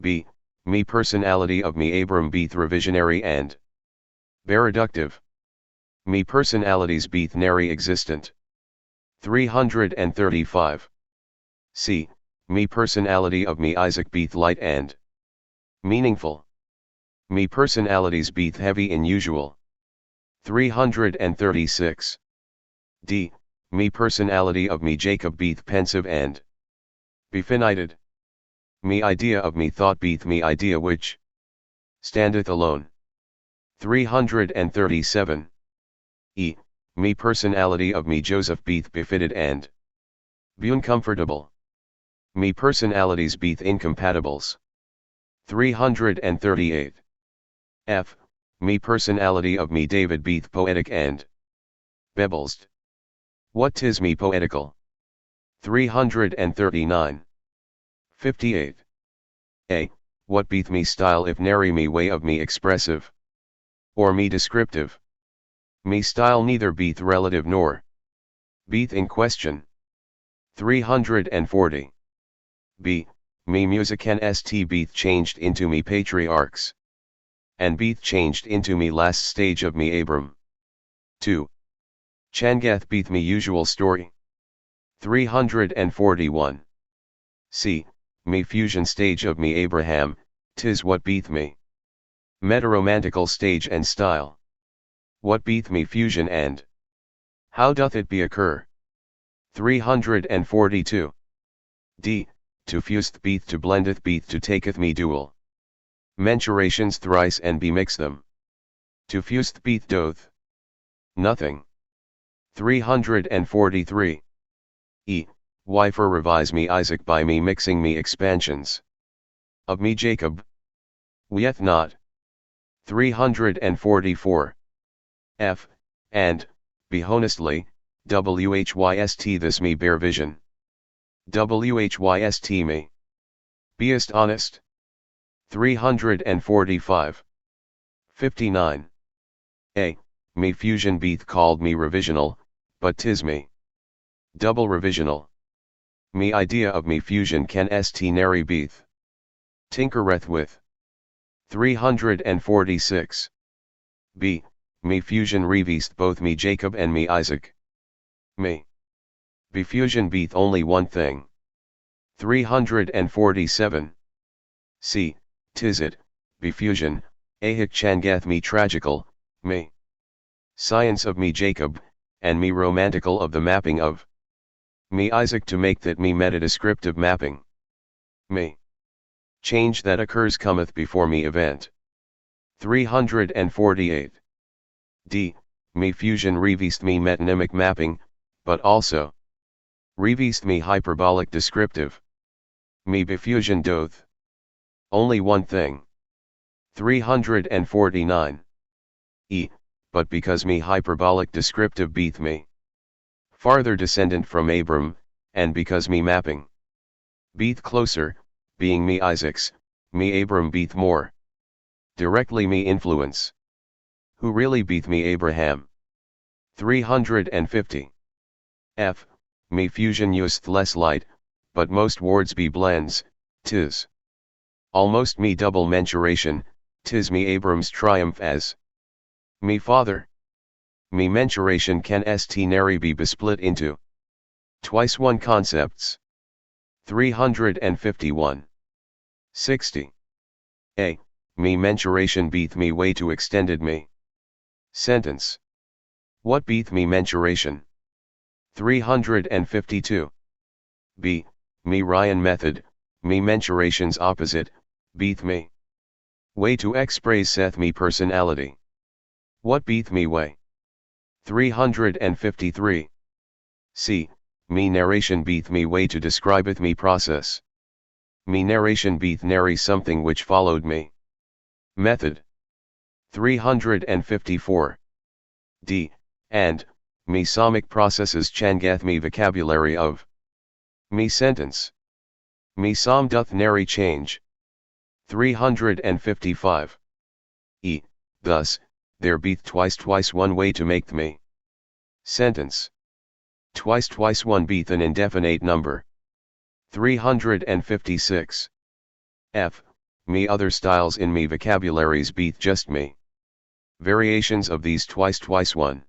B. Me personality of me Abram beeth revisionary and bereductive. Me personalities beeth nary existent. 335. C. Me personality of me Isaac beeth light and meaningful. Me personalities beeth heavy in usual. 336. D. Me personality of me Jacob beeth pensive and befinited. Me idea of me thought beeth me idea which standeth alone. 337. E. Me personality of me Joseph beeth befitted and uncomfortable. Me personalities beeth incompatibles. 338. F. Me personality of me David beeth poetic and bebelsed. What 'tis me poetical? 339. 58. A. What beeth me style if nary me way of me expressive? Or me descriptive? Me style neither beeth relative nor beeth in question. 340. B. Me music and st beeth changed into me patriarchs. And beeth changed into me last stage of me Abram. 2. Changeth beeth me usual story. 341. C. Me fusion stage of me Abraham, 'tis what beeth me metaromantical stage and style. What beeth me fusion and how doth it be occur? 342. D. To fuseth beeth to blendeth beeth to taketh me dual menturations thrice and bemix them. To fuseth beeth doth nothing. 343. E. Why for revise me Isaac by me mixing me expansions of me Jacob? Weeth not. 344. F, and, be honestly, whyst this me bear vision. Whyst me. Beest honest. 345. 59. A, me fusion beeth called me revisional, but 'tis me. Double revisional. Me idea of me fusion can st nary beeth. Tinkereth with. 346. B, me fusion revist both me Jacob and me Isaac. Me. Be fusion beeth only one thing. 347. C, 'tis it, be fusion, ahik changath me tragical, me. Science of me Jacob, and me romantical of the mapping of. Me Isaac to make that me metadescriptive mapping. Me. Change that occurs cometh before me event. 348. D, me fusion revist me metonymic mapping, but also. Revist me hyperbolic descriptive. Me befusion doth. Only one thing. 349. E, but because me hyperbolic descriptive beeth me. Farther descendant from Abram, and because me mapping. Beeth closer, being me Isaac's, me Abram beeth more. Directly me influence. Who really beeth me Abraham. 350. F, me fusion useth less light, but most wards be blends, 'tis. Almost me double mensuration, 'tis me Abram's triumph as. Me father. Me mensuration can st nary be besplit into. Twice one concepts. 351. 60. A, me mensuration beeth me way to extended me. Sentence. What beeth me mensuration? 352. B, me Ryan method, me mensuration's opposite, beeth me. Way to express seth me personality. What beeth me way? 353. C, me narration beeth me way to describeth me process. Me narration beeth nary something which followed me. Method. 354. D, and, me somic processes changath me vocabulary of. Me sentence. Me som doth nary change. 355. E, thus, there beeth twice one way to make me. Sentence. Twice one beeth an indefinite number. 356. F, me other styles in me vocabularies beeth just me. Variations of these twice one.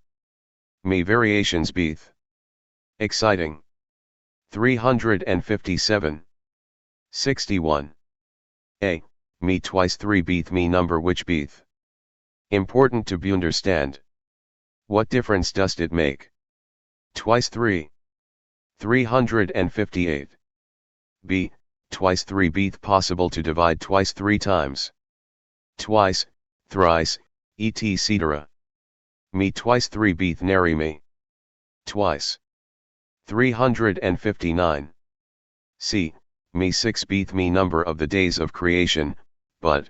Me variations beeth. Exciting. 357. 61. A, me twice three beeth me number which beeth. Important to be understand. What difference does it make? Twice 3. 358. B, twice 3 beeth possible to divide twice 3 times. Twice, thrice, etc. Me twice 3 beeth nary me. Twice. 359. C, me 6 beeth me number of the days of creation, but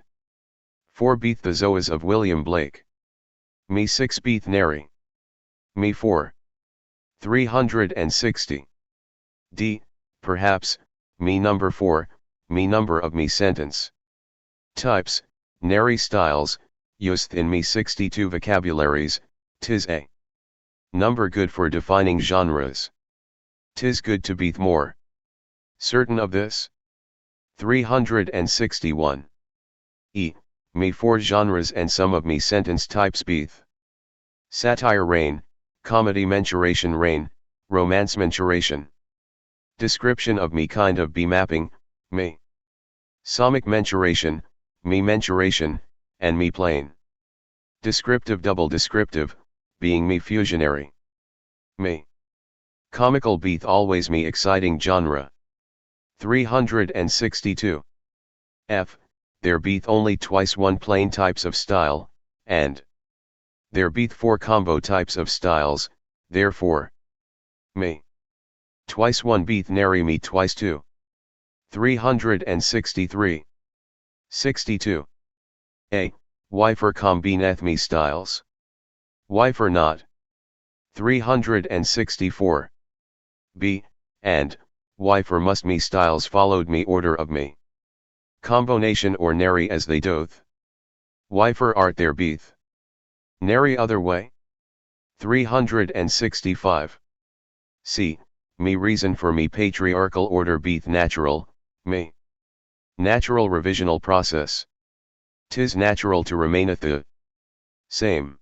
4 beeth the zoas of William Blake. Me 6 beeth nary. Me 4. 360. D, perhaps, me number 4, me number of me sentence. Types, nary styles, used in me 62 vocabularies, 'tis a number good for defining genres. 'Tis good to beeth more. Certain of this? 361. E, me 4 genres and some of me sentence types beeth. Satire reign, comedy mensuration reign, romance mensuration. Description of me kind of be mapping, me. Somic mensuration, me mensuration, and me plain. Descriptive double descriptive, being me fusionary. Me. Comical beeth always me exciting genre. 362. F, there beeth only twice one plain types of style, and there beeth 4 combo types of styles, therefore. Me. Twice one beeth nary me twice 2. 363. 62. A, Wifer combineth me styles. Wifer not. 364. B, and, wifer must me styles followed me order of me. Combination or nary as they doth. Wifer art there beeth. Nary other way. 365. C, me reason for me patriarchal order beeth natural, me. Natural revisional process. 'Tis natural to remaineth the same.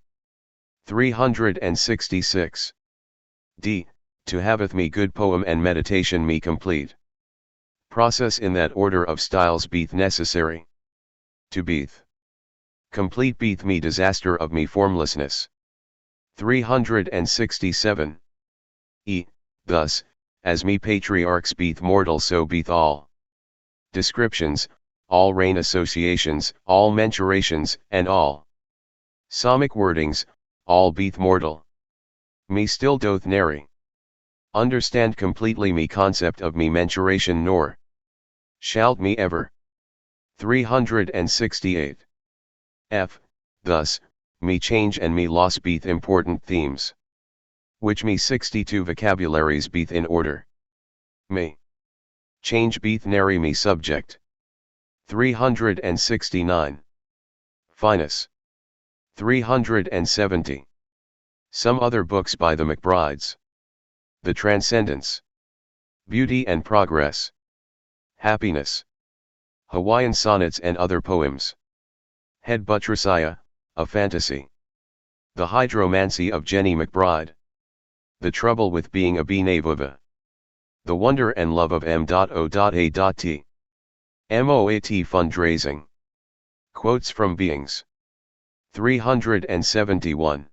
366. D, to haveth me good poem and meditation me complete. Process in that order of styles beeth necessary. To beeth complete beeth me disaster of me formlessness. 367. E, thus, as me patriarchs beeth mortal so beeth all descriptions, all reign associations, all mensurations, and all psalmic wordings, all beeth mortal. Me still doth nary understand completely me concept of me mensuration nor shalt me ever. 368. F, thus, me change and me loss beeth important themes. Which me 62 vocabularies beeth in order. Me change beeth nary me subject. 369. Finus. 370. Some other books by the McBrides. The Transcendence. Beauty and Progress. Happiness. Hawaiian Sonnets and Other Poems. Head Buttressiah, A Fantasy. The Hydromancy of Jenny McBride. The Trouble with Being a B'Navuva. The Wonder and Love of M.O.A.T. MOAT Fundraising. Quotes from Beings. 371.